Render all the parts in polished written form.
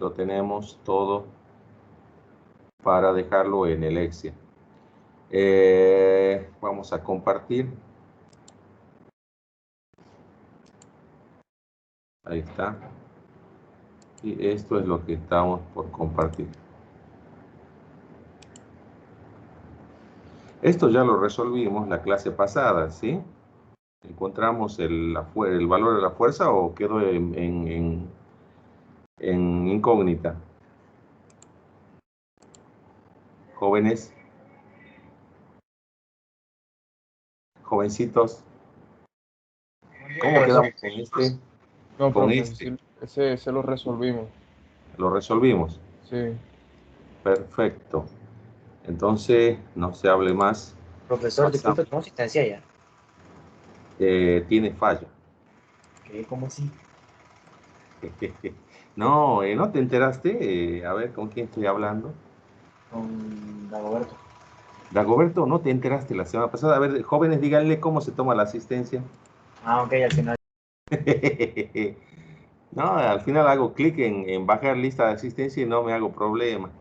lo tenemos todo para dejarlo en el Excel. Vamos a compartir. Ahí está. Y esto es lo que estamos por compartir. Esto ya lo resolvimos la clase pasada, ¿sí? ¿Encontramos el valor de la fuerza o quedó en incógnita? Jóvenes, jovencitos, ¿cómo quedamos con este? No, Con profe, este. ese lo resolvimos. Lo resolvimos. Sí. Perfecto. Entonces, no se hable más. Profesor, disculpe, ¿cómo se instancia ya? Tiene falla. ¿Qué? ¿Cómo así? No, ¿no te enteraste? A ver, ¿con quién estoy hablando? Con Dagoberto. Dagoberto, ¿no te enteraste la semana pasada? A ver, jóvenes, díganle cómo se toma la asistencia. Ah, ok, al final. No, al final hago clic en bajar lista de asistencia y no me hago problema.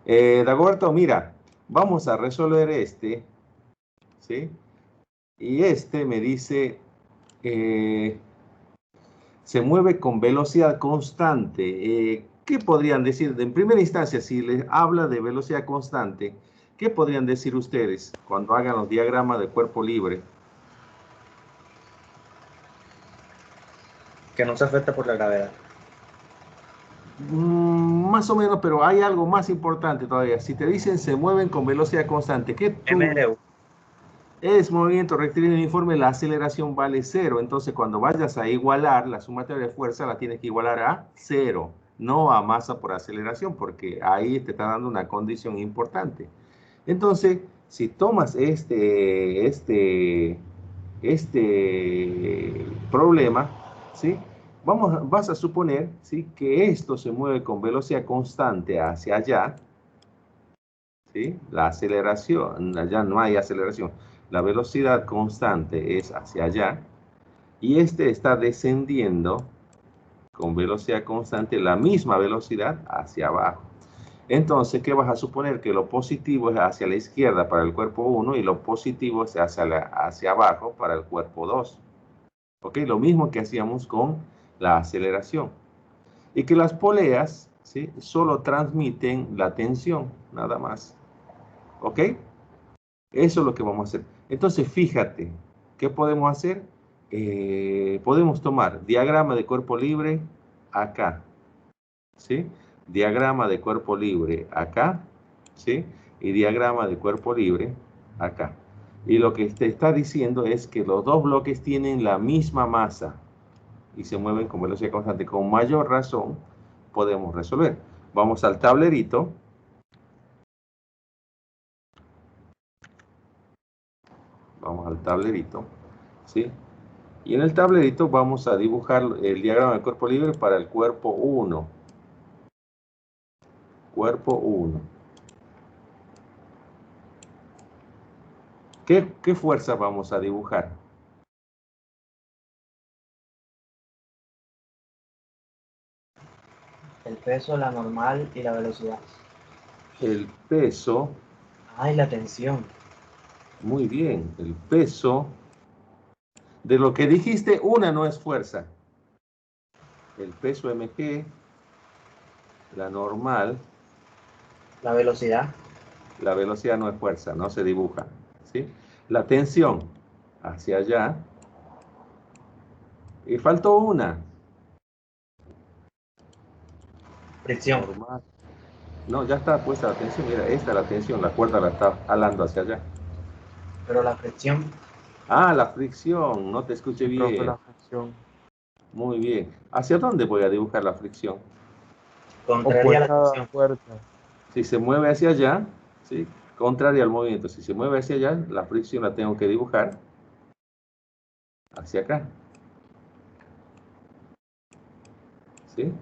Dagoberto, mira, vamos a resolver este, ¿sí? Y este me dice, se mueve con velocidad constante. ¿Qué podrían decir? En primera instancia, si les habla de velocidad constante, ¿qué podrían decir ustedes cuando hagan los diagramas de cuerpo libre? Que no se afecta por la gravedad. Más o menos, pero hay algo más importante todavía. Si te dicen se mueven con velocidad constante, ¿qué MRU. es movimiento rectilíneo uniforme? La aceleración vale 0. Entonces, cuando vayas a igualar la sumatoria de fuerza, la tienes que igualar a 0, no a masa por aceleración, porque ahí te está dando una condición importante. Entonces, si tomas este problema, ¿sí? Vas a suponer, ¿sí?, que esto se mueve con velocidad constante hacia allá, ¿sí? La aceleración, allá no hay aceleración, la velocidad constante es hacia allá, y este está descendiendo con velocidad constante, la misma velocidad hacia abajo. Entonces, ¿qué vas a suponer? Que lo positivo es hacia la izquierda para el cuerpo 1 y lo positivo es hacia abajo para el cuerpo 2. ¿Ok? Lo mismo que hacíamos con la aceleración. Y que las poleas, ¿sí?, solo transmiten la tensión, nada más. ¿Ok? Eso es lo que vamos a hacer. Entonces, fíjate, ¿qué podemos hacer? Podemos tomar diagrama de cuerpo libre acá, ¿sí? Diagrama de cuerpo libre acá, ¿sí? Y diagrama de cuerpo libre acá. Y lo que te está diciendo es que los dos bloques tienen la misma masa y se mueven con velocidad constante. Con mayor razón podemos resolver. Vamos al tablerito. Vamos al tablerito, ¿sí? Y en el tablerito vamos a dibujar el diagrama del cuerpo libre para el cuerpo 1. Cuerpo 1. ¿Qué fuerza vamos a dibujar? El peso, la normal y la velocidad. El peso. Ah, y la tensión. Muy bien, el peso. De lo que dijiste, una no es fuerza. El peso mg, la normal. La velocidad. La velocidad no es fuerza, no se dibuja, ¿sí? La tensión hacia allá. Y faltó una. Fricción. Normal. No, ya está puesta la tensión. Mira, esta es la tensión, la cuerda la está jalando hacia allá. Pero la fricción. Ah, la fricción, no te escuché Sí, profe, bien. la fricción. Muy bien. ¿Hacia dónde voy a dibujar la fricción? Contraria a la Opuesta a tensión. fuerza. Si se mueve hacia allá, ¿sí?, contraria al movimiento. Si se mueve hacia allá, la fricción la tengo que dibujar hacia acá, ¿sí?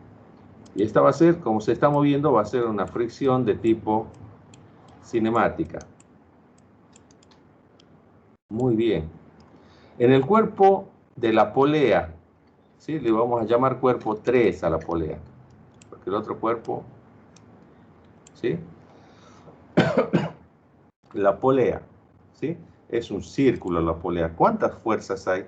Y esta va a ser, como se está moviendo, va a ser una fricción de tipo cinemática. Muy bien. En el cuerpo de la polea, ¿sí?, le vamos a llamar cuerpo 3 a la polea. que el otro cuerpo, ¿sí? La polea, ¿sí? Es un círculo la polea. ¿Cuántas fuerzas hay?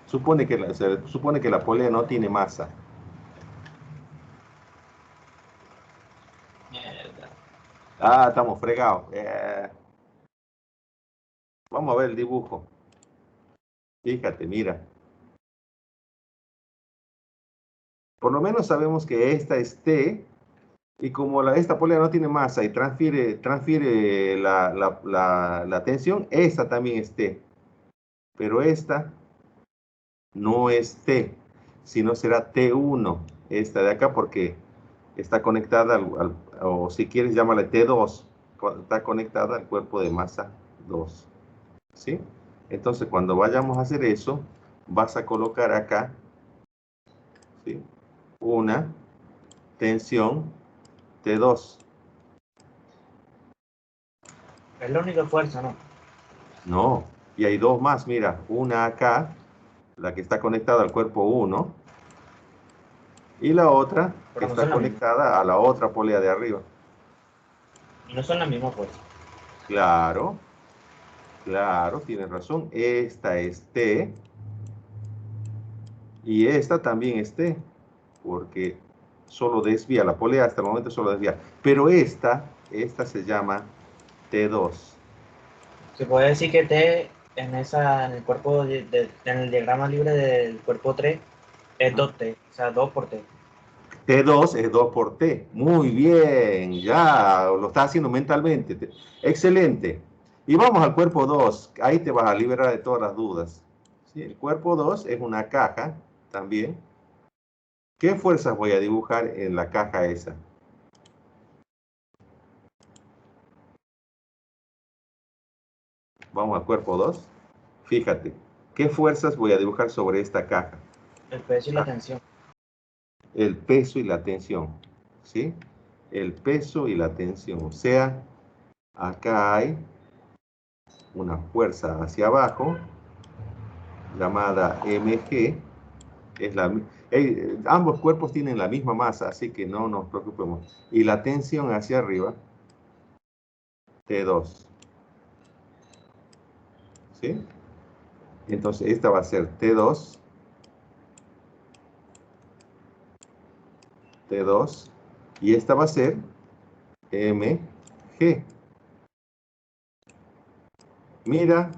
Se supone que la polea no tiene masa. Mierda. Ah, estamos fregados. Vamos a ver el dibujo. Fíjate, mira. Por lo menos sabemos que esta es T, y como esta polea no tiene masa y transfiere la tensión, esta también es T. Pero esta no es T, sino será T1, esta de acá, porque está conectada o si quieres llámale T2, está conectada al cuerpo de masa 2, ¿sí? Entonces cuando vayamos a hacer eso, vas a colocar acá, ¿sí? Una tensión T2. Es la única fuerza, ¿no? No, y hay dos más, mira, una acá, la que está conectada al cuerpo 1, y la otra que Pero no está son la misma. conectada a la otra polea de arriba. Y no son la misma fuerza. Claro, claro, tienes razón. Esta es T y esta también es T, porque solo desvía, la polea hasta el momento solo desvía. Pero esta se llama T2. Se puede decir que T en el cuerpo, en el diagrama libre del cuerpo 3 es 2T, o sea, 2 por T. T2 es 2 por T. Muy bien, ya lo estás haciendo mentalmente. Excelente. Y vamos al cuerpo 2. Ahí te vas a liberar de todas las dudas. ¿Sí? El cuerpo 2 es una caja también. ¿Qué fuerzas voy a dibujar en la caja esa? Vamos al cuerpo 2. Fíjate, ¿qué fuerzas voy a dibujar sobre esta caja? El peso y la Ah, tensión. el peso y la tensión. ¿Sí? El peso y la tensión. O sea, acá hay una fuerza hacia abajo llamada mg. Ambos cuerpos tienen la misma masa, así que no nos preocupemos. Y la tensión hacia arriba, T2. ¿Sí? Entonces esta va a ser T2, T2, y esta va a ser mg. Mira,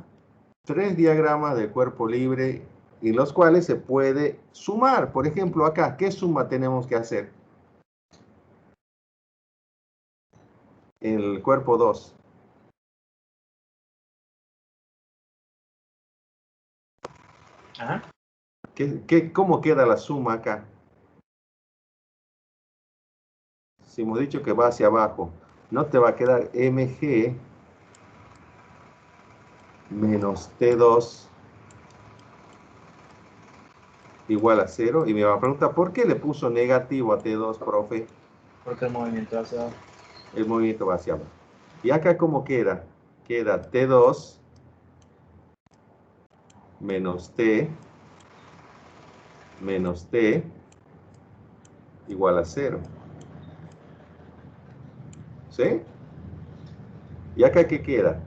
tres diagramas del cuerpo libre en los cuales se puede sumar. Por ejemplo, acá, ¿qué suma tenemos que hacer? En el cuerpo 2. Ajá. ¿Cómo queda la suma acá? Si hemos dicho que va hacia abajo, no te va a quedar mg menos T2 igual a 0. Y me va a preguntar, ¿por qué le puso negativo a T2, profe? Porque el movimiento hacia abajo. El movimiento va hacia abajo. ¿Y acá cómo queda? Queda T2 menos T igual a 0. ¿Sí? ¿Y acá qué queda?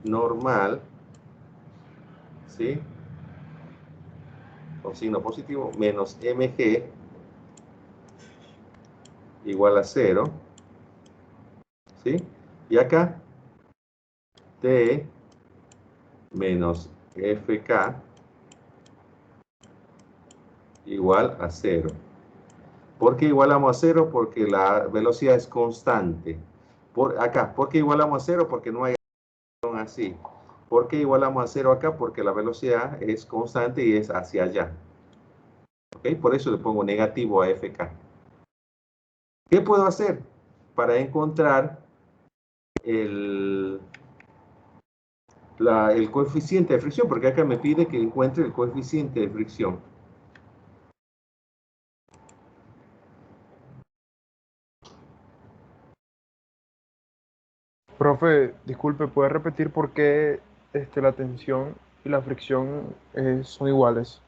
Normal, ¿sí? Con signo positivo, menos mg igual a 0, ¿sí? Y acá, t menos fk igual a 0. ¿Por qué igualamos a 0? Porque la velocidad es constante. ¿Por qué igualamos a 0? Porque no hay así. ¿Por qué igualamos a 0 acá? Porque la velocidad es constante y es hacia allá. ¿Ok? Por eso le pongo negativo a fk. ¿Qué puedo hacer para encontrar el, el coeficiente de fricción? Porque acá me pide que encuentre el coeficiente de fricción. Profe, disculpe, ¿puede repetir por qué la tensión y la fricción son iguales?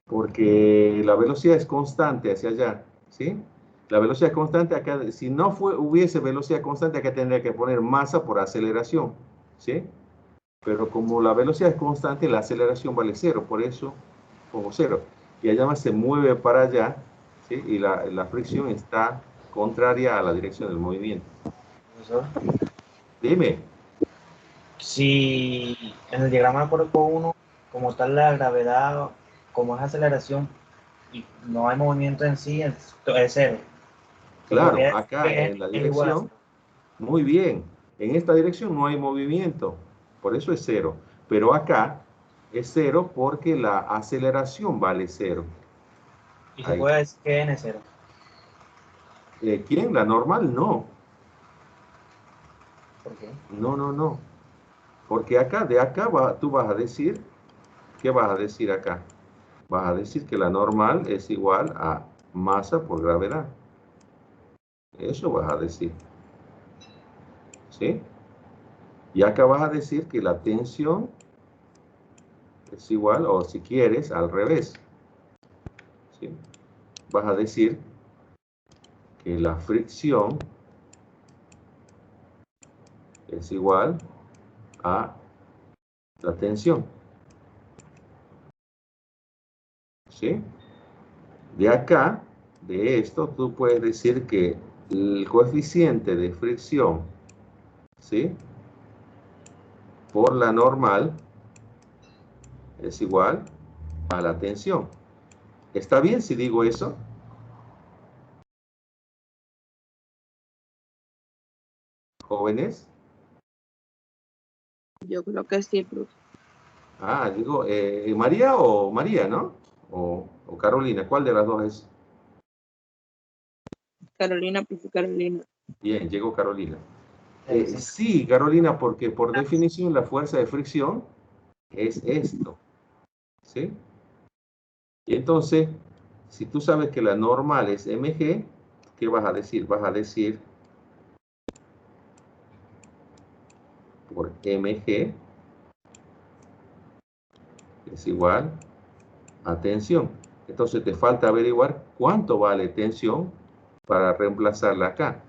Porque la velocidad es constante hacia allá, ¿sí? La velocidad constante acá, si no hubiese velocidad constante, acá tendría que poner masa por aceleración, ¿sí? Pero como la velocidad es constante, la aceleración vale cero, por eso pongo cero. Y allá más se mueve para allá, ¿sí? Y la fricción está contraria a la dirección del movimiento. Profesor, Dime. si en el diagrama del cuerpo 1, como tal la gravedad, como es aceleración y no hay movimiento en sí, es cero. Se Claro, podría decir acá que en la es igual a dirección, cero. muy bien. En esta dirección no hay movimiento, por eso es cero. Pero acá es cero porque la aceleración vale cero. Y se Ahí. puede decir que n es cero. ¿Quién? La normal, no. ¿Por qué? No, no, no. Porque acá, tú vas a decir, ¿qué vas a decir acá? Vas a decir que la normal es igual a masa por gravedad. Eso vas a decir. ¿Sí? Y acá vas a decir que la tensión es igual, o si quieres, al revés. ¿Sí? Vas a decir que la fricción es igual a la tensión. ¿Sí? De acá, de esto, tú puedes decir que el coeficiente de fricción, ¿sí? Por la normal es igual a la tensión. ¿Está bien si digo eso? Jóvenes. Yo creo que sí, profe. Digo, María o María, ¿no? O Carolina, ¿cuál de las dos es? Carolina, profe Carolina. Bien, llegó Carolina. Sí. Sí, Carolina, porque por definición la fuerza de fricción es esto, ¿sí? Y entonces, si tú sabes que la normal es mg, ¿qué vas a decir? Vas a decir por mg es igual a tensión. Entonces te falta averiguar cuánto vale tensión para reemplazarla acá.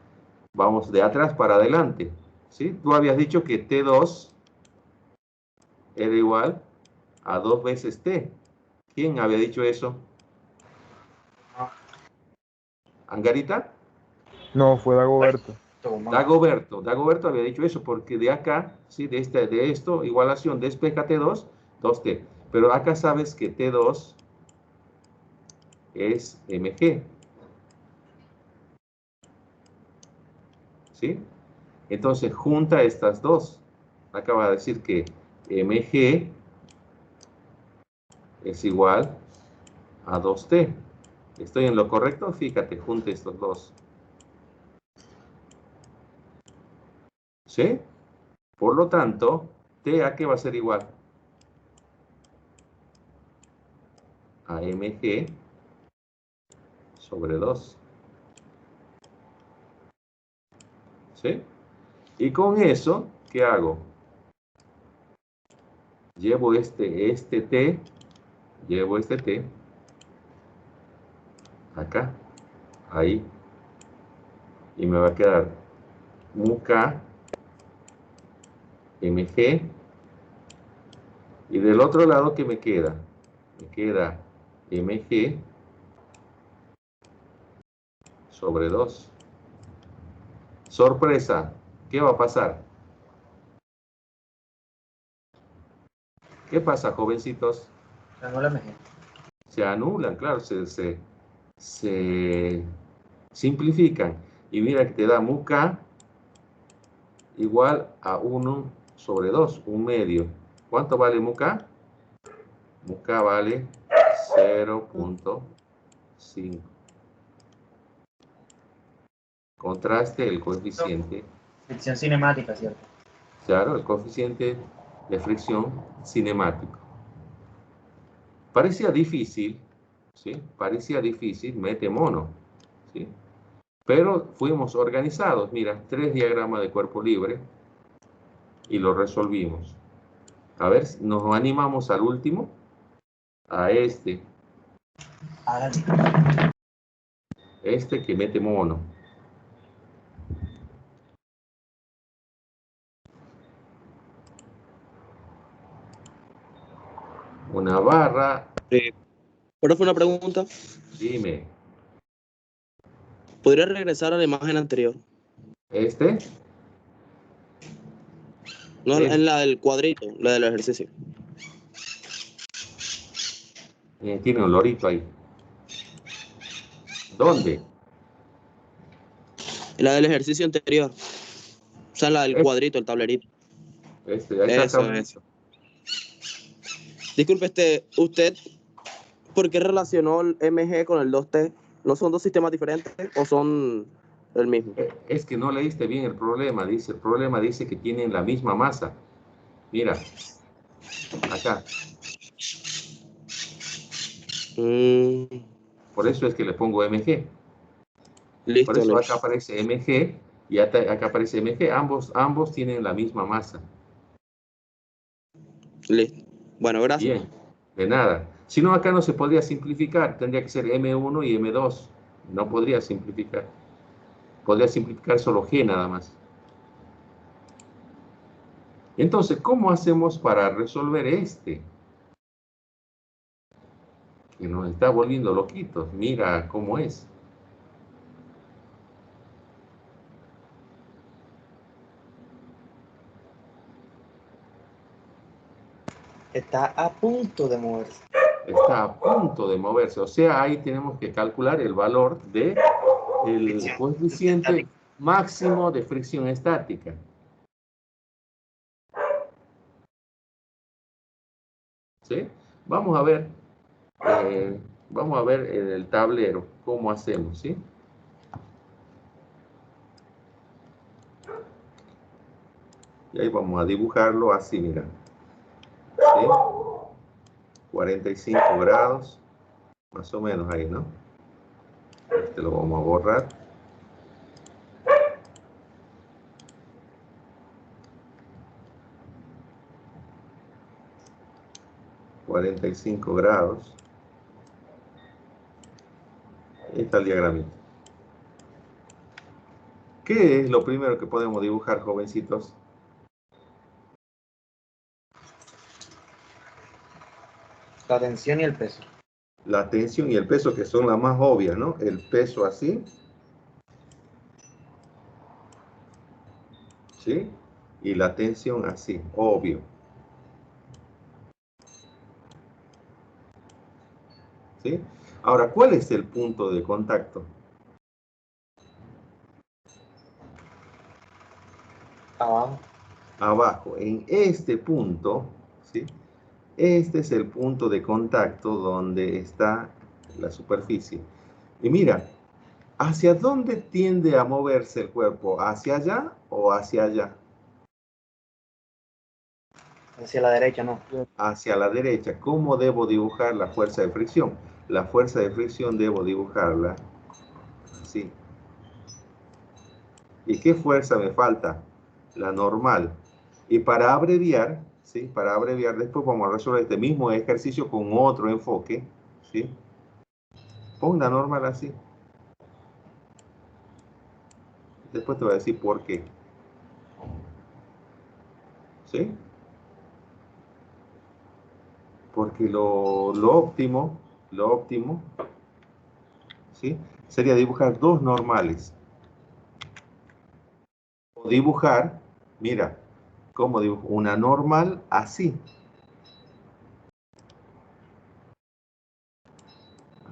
Vamos de atrás para adelante, ¿sí? Tú habías dicho que T2 era igual a 2 veces T. ¿Quién había dicho eso? No, ¿Angarita? No, fue Dagoberto. Dagoberto había dicho eso porque de acá, ¿sí? de esto, igualación, despeja T2, 2T. Pero acá sabes que T2 es mg, ¿sí? Entonces junta estas dos. Acaba de decir que mg es igual a 2T. ¿Estoy en lo correcto? Fíjate, junte estos dos. ¿Sí? Por lo tanto, T a qué va a ser igual? A mg sobre 2. ¿Sí? Y con eso, ¿qué hago? Llevo este T, llevo este T acá, ahí, y me va a quedar mu K mg, y del otro lado, ¿qué me queda? Me queda mg sobre 2. Sorpresa, ¿qué va a pasar? ¿Qué pasa, jovencitos? anula mg. Se anulan, claro, se simplifican. Y mira que te da mu K igual a 1 sobre 2, un medio. ¿Cuánto vale mu K? Mu K vale 0.5. Contraste el coeficiente, Fricción cinemática, ¿cierto? claro, el coeficiente de fricción cinemático. Parecía difícil, ¿sí? Parecía difícil, mete mono, ¿sí? Pero fuimos organizados, mira, 3 diagramas de cuerpo libre y lo resolvimos. A ver, nos animamos al último. A este. Hágale. Este que mete mono. Una barra. Profe, una pregunta. Dime. ¿Podría regresar a la imagen anterior? Este. No, Es- en la del cuadrito, la del ejercicio. Tiene un lorito ahí. ¿Dónde? La del ejercicio anterior. O sea, la del cuadrito, el tablerito. Ahí está el tablerito. Disculpe, ¿usted por qué relacionó el MG con el 2T? ¿No son dos sistemas diferentes o son el mismo? Es que no leíste bien el problema. El problema dice que tienen la misma masa. Mira. Acá. Por eso es que le pongo MG. Listo, Por eso listo. acá aparece MG y acá aparece MG. Ambos tienen la misma masa. Listo. Bueno, gracias. Bien, de nada. Si no, acá no se podría simplificar. Tendría que ser M1 y M2. No podría simplificar. Podría simplificar solo G nada más. Entonces, ¿cómo hacemos para resolver este? Que nos está volviendo loquitos. Mira cómo es. Está a punto de moverse. Está a punto de moverse. O sea, ahí tenemos que calcular el valor del coeficiente máximo de fricción estática. ¿Sí? Vamos a ver en el tablero cómo hacemos, ¿sí? Y ahí vamos a dibujarlo así, mira. ¿Sí? 45 grados, más o menos ahí, ¿no? Este lo vamos a borrar. $45. Ahí está el diagramita. ¿Qué es lo primero que podemos dibujar, jovencitos? La tensión y el peso. La tensión y el peso, que son las más obvias, ¿no? El peso así. ¿Sí? Y la tensión así, obvio. ¿Sí? Ahora, ¿cuál es el punto de contacto? Abajo. Abajo, en este punto, ¿sí? Este es el punto de contacto donde está la superficie. Y mira, ¿hacia dónde tiende a moverse el cuerpo? ¿Hacia allá o hacia allá? Hacia la derecha, no. Hacia la derecha. ¿Cómo debo dibujar la fuerza de fricción? La fuerza de fricción debo dibujarla así. ¿Y qué fuerza me falta? La normal. Y para abreviar, ¿sí? Para abreviar, después vamos a resolver este mismo ejercicio con otro enfoque, ¿sí? Pon la normal así. Después te voy a decir por qué. ¿Sí? Porque lo óptimo, ¿sí? Sería dibujar dos normales. O dibujar, mira, ¿cómo dibujo? Una normal así.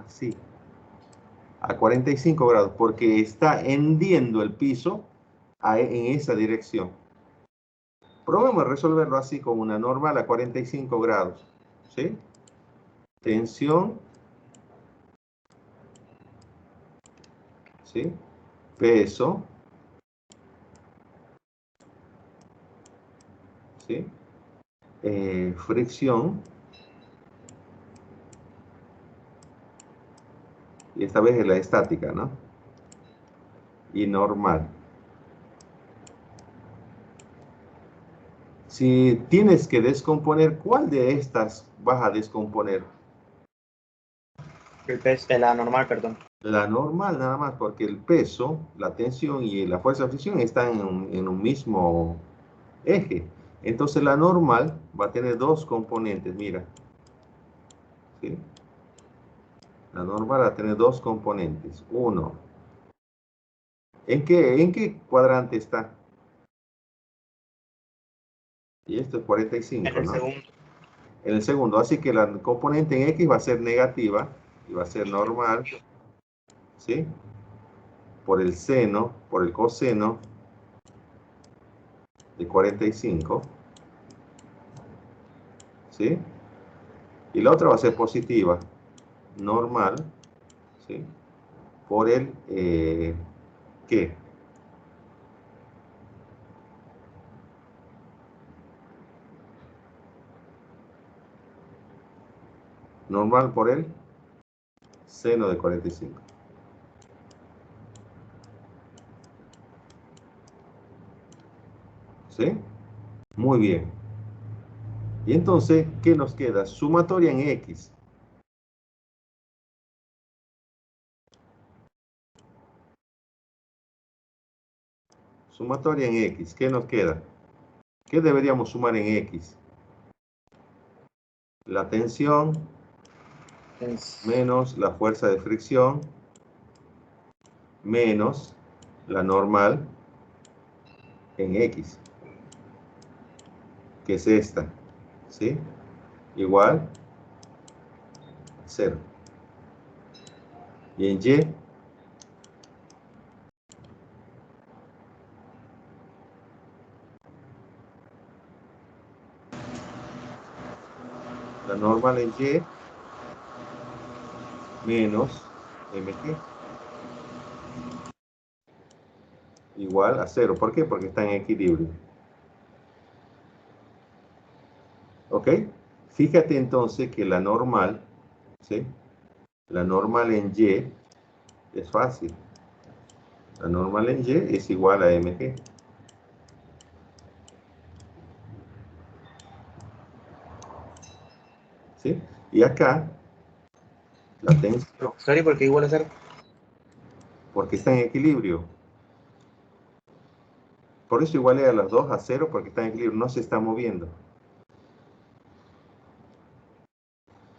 Así. A 45 grados, porque está hendiendo el piso en esa dirección. Probemos a resolverlo así con una normal a 45 grados. ¿Sí? Tensión. ¿Sí? Peso. ¿Sí? Fricción. Y esta vez es la estática, ¿no? Y normal. Si tienes que descomponer, ¿cuál de estas vas a descomponer? La normal, perdón. La normal nada más, porque el peso, la tensión y la fuerza de fricción están en un mismo eje. Entonces la normal va a tener dos componentes, mira. ¿Sí? La normal va a tener dos componentes. Uno. ¿En qué cuadrante está? Y esto es 45, En el ¿no? segundo. En el segundo. Así que la componente en X va a ser negativa y va a ser normal. ¿Sí? Por el seno, por el coseno de 45. ¿Sí? Y la otra va a ser positiva, normal, ¿sí? Por el, ¿qué? Normal por el seno de 45. ¿Sí? Muy bien. Y entonces, ¿qué nos queda? Sumatoria en X. Sumatoria en X. ¿Qué nos queda? ¿Qué deberíamos sumar en X? La tensión menos la fuerza de fricción menos la normal en X, que es esta. ¿Sí? Igual 0. Y en Y, la normal en Y menos mg igual a 0. ¿Por qué? Porque está en equilibrio. ¿Ok? Fíjate entonces que la normal, ¿sí? La normal en Y es fácil. La normal en Y es igual a mg. ¿Sí? Y acá, la tensión, Sorry, porque igual a 0. porque está en equilibrio. Por eso igualé a las dos a 0 porque está en equilibrio, no se está moviendo.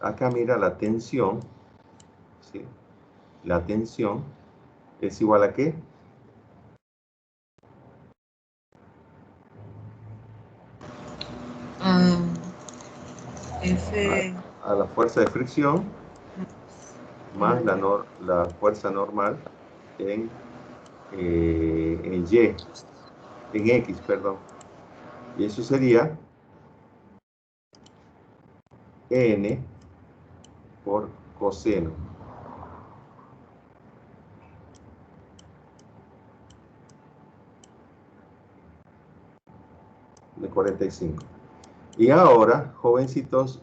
Acá mira la tensión, ¿sí? La tensión es igual a ¿qué? F A la fuerza de fricción más la fuerza normal en Y, en X, perdón. Y eso sería N por coseno de 45. Y ahora, jovencitos,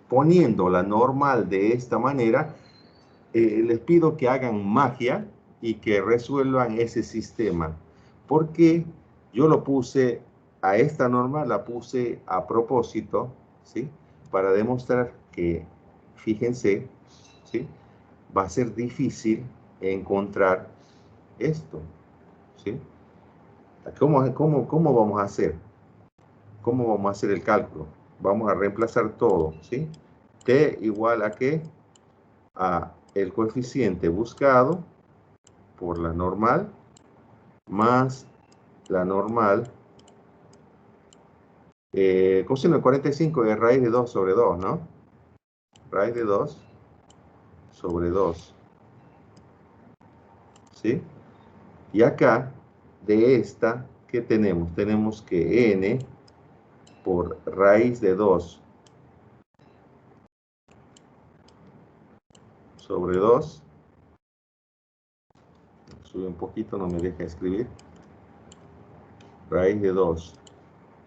poniendo la normal de esta manera, les pido que hagan magia y que resuelvan ese sistema. Porque yo lo puse, a esta norma la puse a propósito, ¿sí? Para demostrar que, fíjense, ¿sí? Va a ser difícil encontrar esto, ¿sí? ¿Cómo vamos a hacer? ¿Cómo vamos a hacer el cálculo? Vamos a reemplazar todo, ¿sí? T igual a ¿qué? A el coeficiente buscado por la normal más la normal. Coseno de 45 es raíz de 2 sobre 2, ¿no? Raíz de 2 sobre 2. ¿Sí? Y acá, de esta, ¿qué tenemos? Tenemos que n por raíz de 2 sobre 2. Sube un poquito, no me deja escribir. Raíz de 2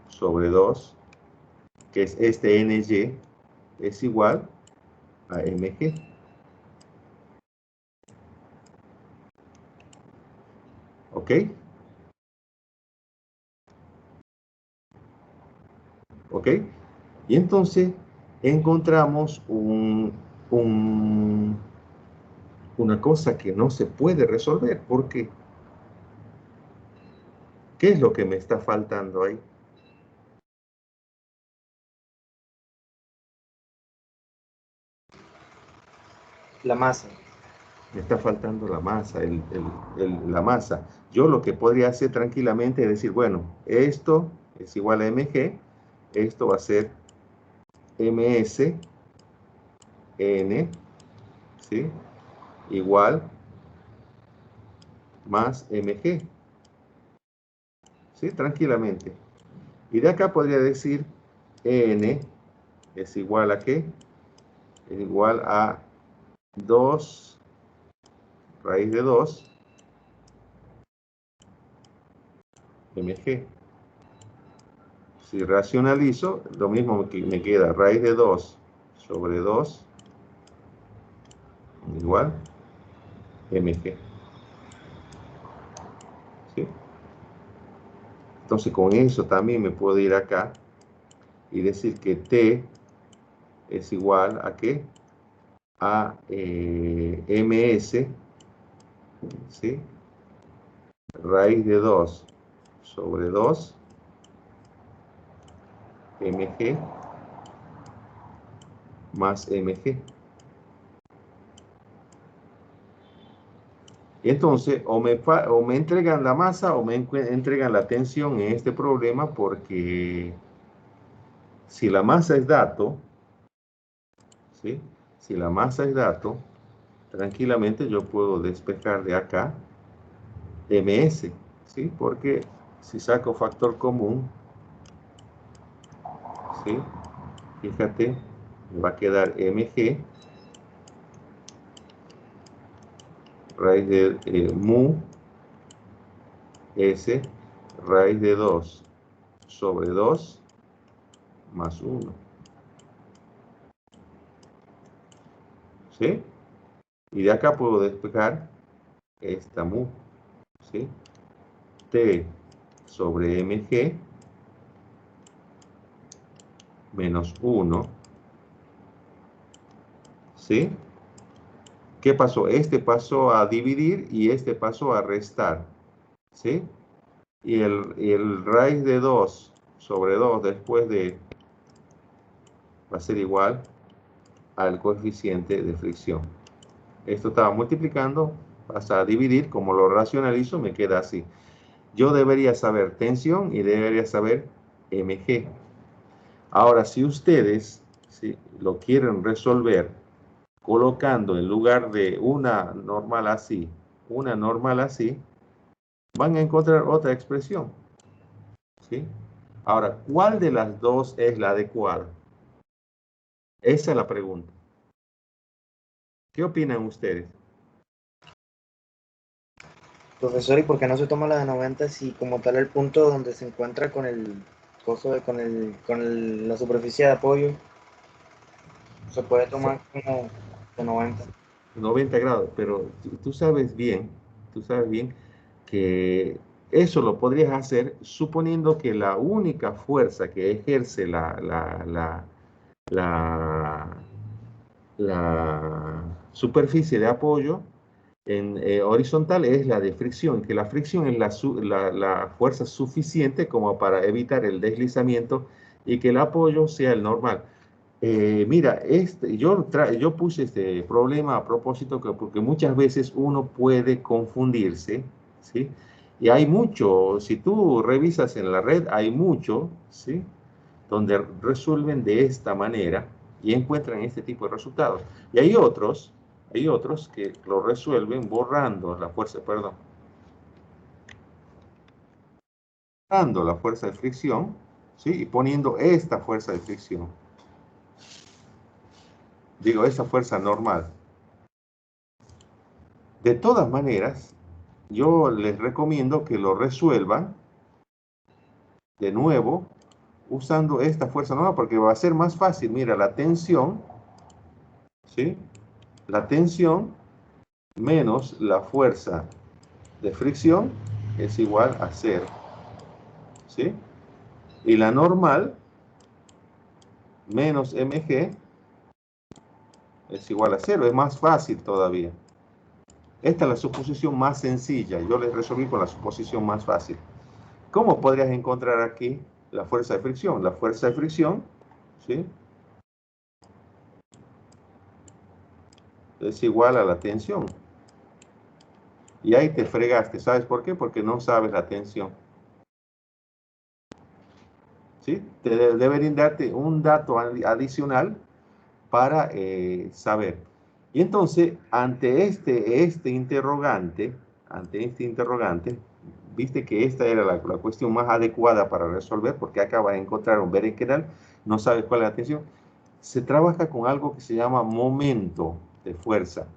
sobre 2, que es este ny, es igual a mg. ¿Ok? ¿Ok? Y entonces encontramos una cosa que no se puede resolver. ¿Por qué? ¿Qué es lo que me está faltando ahí? La masa. Me está faltando la masa, la masa. Yo lo que podría hacer tranquilamente es decir, bueno, esto es igual a mg, esto va a ser ms n, ¿sí? Igual más mg, ¿sí? Tranquilamente. Y de acá podría decir n es igual a ¿qué? Es igual a 2 raíz de 2 mg. Si racionalizo, lo mismo que me queda raíz de 2 sobre 2 igual mg. ¿Sí? Entonces con eso también me puedo ir acá y decir que t es igual a ¿qué? A ms, ¿sí? Raíz de 2 sobre 2 mg más mg. Y entonces o me entregan la masa o me entregan la tensión en este problema, porque si la masa es dato, ¿sí? Si la masa es dato, tranquilamente yo puedo despejar de acá ms, ¿sí? Porque si saco factor común, ¿sí? Fíjate, me va a quedar mg raíz de mu s raíz de 2 sobre 2 más 1, ¿sí? Y de acá puedo despejar esta mu, ¿sí? T sobre mg menos 1, ¿sí? ¿Qué pasó? Este pasó a dividir y este pasó a restar, ¿sí? Y el raíz de 2 sobre 2 después de va a ser igual al coeficiente de fricción. Esto estaba multiplicando, pasa a dividir, como lo racionalizo me queda así. Yo debería saber tensión y debería saber mg. Ahora, si ustedes, ¿sí?, lo quieren resolver colocando en lugar de una normal así, van a encontrar otra expresión, ¿sí? Ahora, ¿cuál de las dos es la adecuada? Esa es la pregunta. ¿Qué opinan ustedes? Profesor, ¿y por qué no se toma la de 90 si como tal el punto donde se encuentra con el coso la superficie de apoyo se puede tomar como de 90? 90 grados, pero tú sabes bien que eso lo podrías hacer suponiendo que la única fuerza que ejerce la superficie de apoyo en horizontal es la de fricción, que la fricción es la fuerza suficiente como para evitar el deslizamiento y que el apoyo sea el normal. Mira, yo puse este problema a propósito porque muchas veces uno puede confundirse, ¿sí? Y hay mucho, si tú revisas en la red, hay mucho, ¿sí?, donde resuelven de esta manera y encuentran este tipo de resultados. Y hay otros que lo resuelven borrando la fuerza, borrando la fuerza de fricción, ¿sí?, y poniendo esta fuerza de fricción. Digo, esta fuerza normal. De todas maneras, yo les recomiendo que lo resuelvan de nuevo usando esta fuerza normal, porque va a ser más fácil. Mira, la tensión, ¿sí?, la tensión menos la fuerza de fricción es igual a 0, ¿sí? Y la normal menos mg es igual a 0. Es más fácil todavía. Esta es la suposición más sencilla. Yo les resolví con la suposición más fácil. ¿Cómo podrías encontrar aquí la fuerza de fricción? La fuerza de fricción, ¿sí?, es igual a la tensión. Y ahí te fregaste. ¿Sabes por qué? Porque no sabes la tensión. ¿Sí? Deberían darte un dato adicional para saber. Y entonces, ante este interrogante, viste que esta era la cuestión más adecuada para resolver, porque acabas de encontrar un berenjenal, no sabes cuál es la tensión. Se trabaja con algo que se llama momento de fuerza.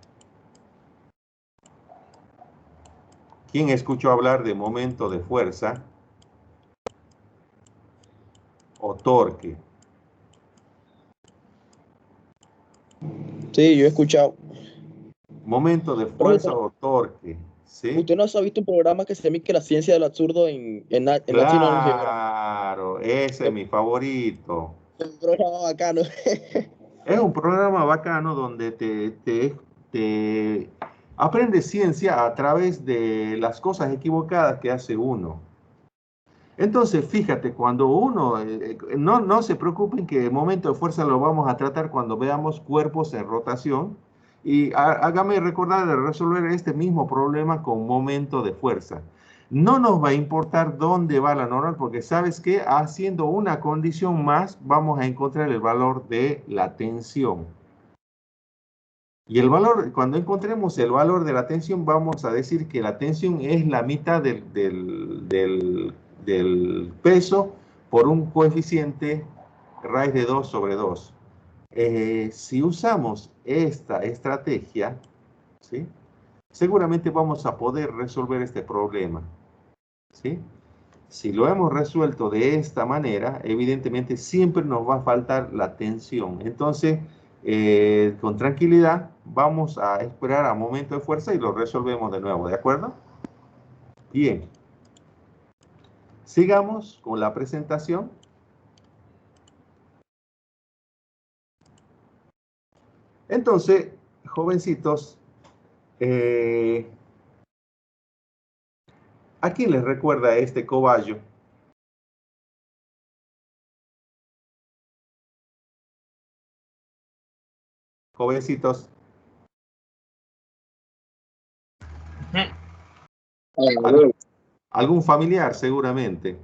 ¿Quién escuchó hablar de momento de fuerza o torque? Sí, yo he escuchado. Momento de fuerza o torque, ¿sí? ¿Usted no ha visto un programa que se llama que La ciencia del absurdo en National Geographic? Claro, ese es mi favorito. Un programa bacano. Es un programa bacano donde te aprendes ciencia a través de las cosas equivocadas que hace uno. Entonces, fíjate, cuando uno, no se preocupen que el momento de fuerza lo vamos a tratar cuando veamos cuerpos en rotación. Y hágame recordar de resolver este mismo problema con momento de fuerza. No nos va a importar dónde va la normal, porque sabes que haciendo una condición más, vamos a encontrar el valor de la tensión. Y el valor, cuando encontremos el valor de la tensión, vamos a decir que la tensión es la mitad del peso por un coeficiente raíz de 2 sobre 2. Si usamos esta estrategia, ¿sí?, seguramente vamos a poder resolver este problema, ¿sí? Si lo hemos resuelto de esta manera, evidentemente siempre nos va a faltar la tensión. Entonces, con tranquilidad, vamos a esperar a momento de fuerza y lo resolvemos de nuevo, ¿de acuerdo? Bien. Sigamos con la presentación. Entonces, jovencitos, ¿a quién les recuerda este cobayo? Jovencitos. Algún familiar, seguramente,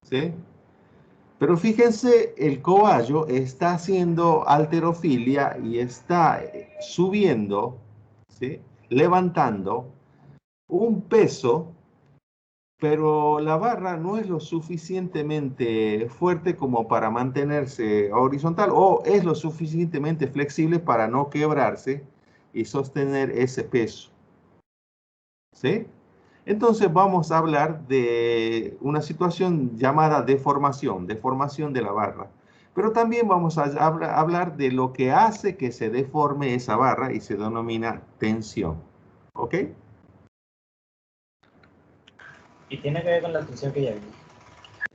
¿sí? Pero fíjense, el cobayo está haciendo halterofilia y está subiendo, ¿sí?, levantando un peso, pero la barra no es lo suficientemente fuerte como para mantenerse horizontal, o es lo suficientemente flexible para no quebrarse y sostener ese peso, ¿sí? Entonces vamos a hablar de una situación llamada deformación de la barra. Pero también vamos a hablar de lo que hace que se deforme esa barra y se denomina tensión. ¿Ok? Y tiene que ver con la tensión que ya vi.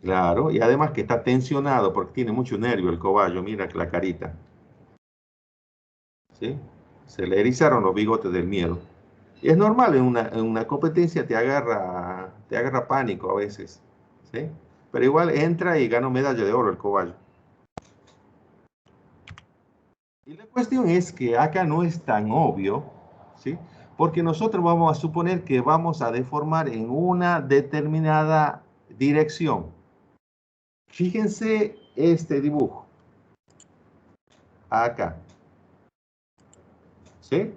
Claro, y además que está tensionado porque tiene mucho nervio el cobayo, mira la carita. ¿Sí? Se le erizaron los bigotes del miedo. Y es normal, en una competencia te agarra pánico a veces, ¿sí? Pero igual entra y gana medalla de oro el cobayo. Y la cuestión es que acá no es tan obvio, ¿sí? Porque nosotros vamos a suponer que vamos a deformar en una determinada dirección. Fíjense este dibujo. Acá. ¿Sí?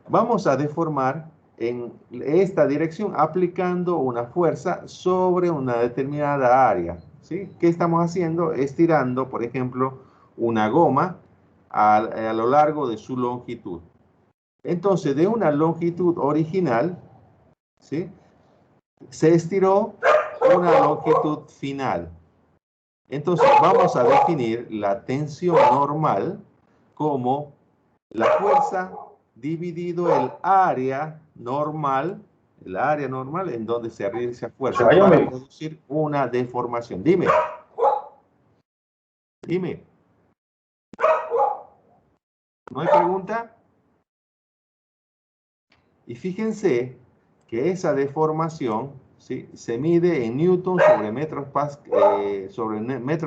Vamos a deformar en esta dirección aplicando una fuerza sobre una determinada área, ¿sí? ¿Qué estamos haciendo? Estirando, por ejemplo, una goma a lo largo de su longitud. Entonces, de una longitud original, ¿sí?, se estiró una longitud final. Entonces, vamos a definir la tensión normal como la fuerza dividido el área normal en donde se realiza fuerza para producir una deformación. Dime. ¿No hay pregunta? Y fíjense que esa deformación, ¿sí?, se mide en newton sobre metros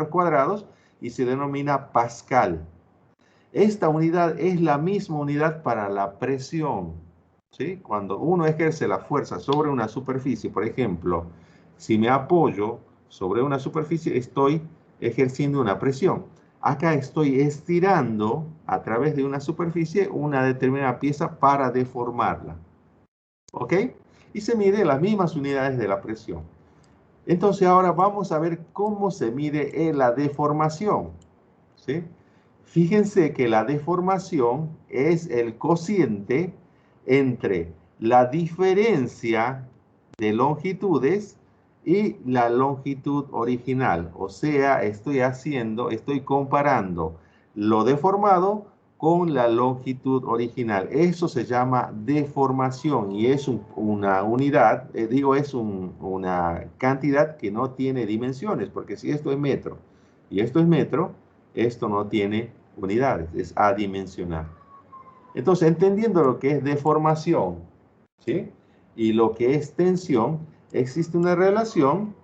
cuadrados y se denomina pascal. Esta unidad es la misma unidad para la presión, ¿sí? Cuando uno ejerce la fuerza sobre una superficie, por ejemplo, si me apoyo sobre una superficie, estoy ejerciendo una presión. Acá estoy estirando a través de una superficie una determinada pieza para deformarla. ¿Ok? Y se mide las mismas unidades de la presión. Entonces ahora vamos a ver cómo se mide la deformación, ¿sí? Fíjense que la deformación es el cociente entre la diferencia de longitudes y la longitud original. O sea, estoy comparando lo deformado con la longitud original. Eso se llama deformación y es una unidad, una cantidad que no tiene dimensiones, porque si esto es metro y esto es metro, esto no tiene unidades, es adimensional. Entonces, entendiendo lo que es deformación, ¿sí?, y lo que es tensión, existe una relación,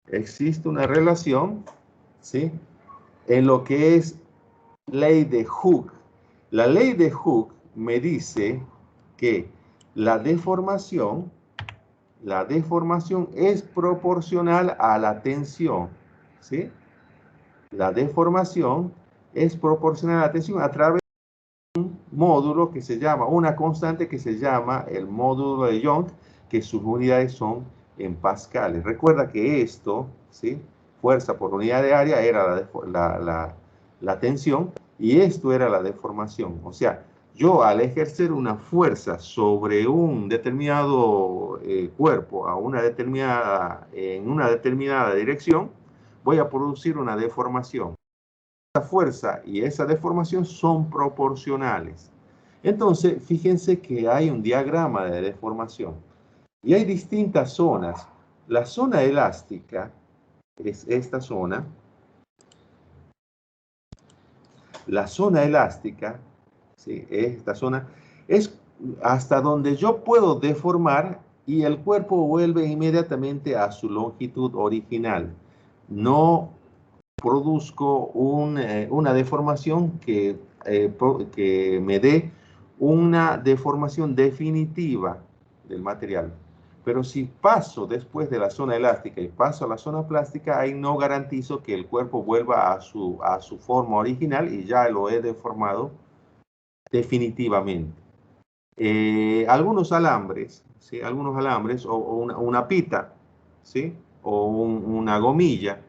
existe una relación, ¿sí?, en lo que es ley de Hooke. La ley de Hooke me dice que la deformación es proporcional a la tensión, ¿sí? La deformación es proporcional a la tensión a través de un módulo que se llama, una constante que se llama el módulo de Young, que sus unidades son en pascales. Recuerda que esto, ¿sí?, fuerza por unidad de área era la tensión y esto era la deformación. O sea, yo al ejercer una fuerza sobre un determinado cuerpo en una determinada dirección, voy a producir una deformación. Esa fuerza y esa deformación son proporcionales. Entonces, fíjense que hay un diagrama de deformación y hay distintas zonas. La zona elástica es esta zona. La zona elástica, ¿sí?, esta zona es hasta donde yo puedo deformar y el cuerpo vuelve inmediatamente a su longitud original. No produzco una deformación que me dé una deformación definitiva del material. Pero si paso después de la zona elástica y paso a la zona plástica, ahí no garantizo que el cuerpo vuelva a su forma original y ya lo he deformado definitivamente. Algunos alambres, ¿sí?, algunos alambres o una pita, ¿sí?, o una gomilla.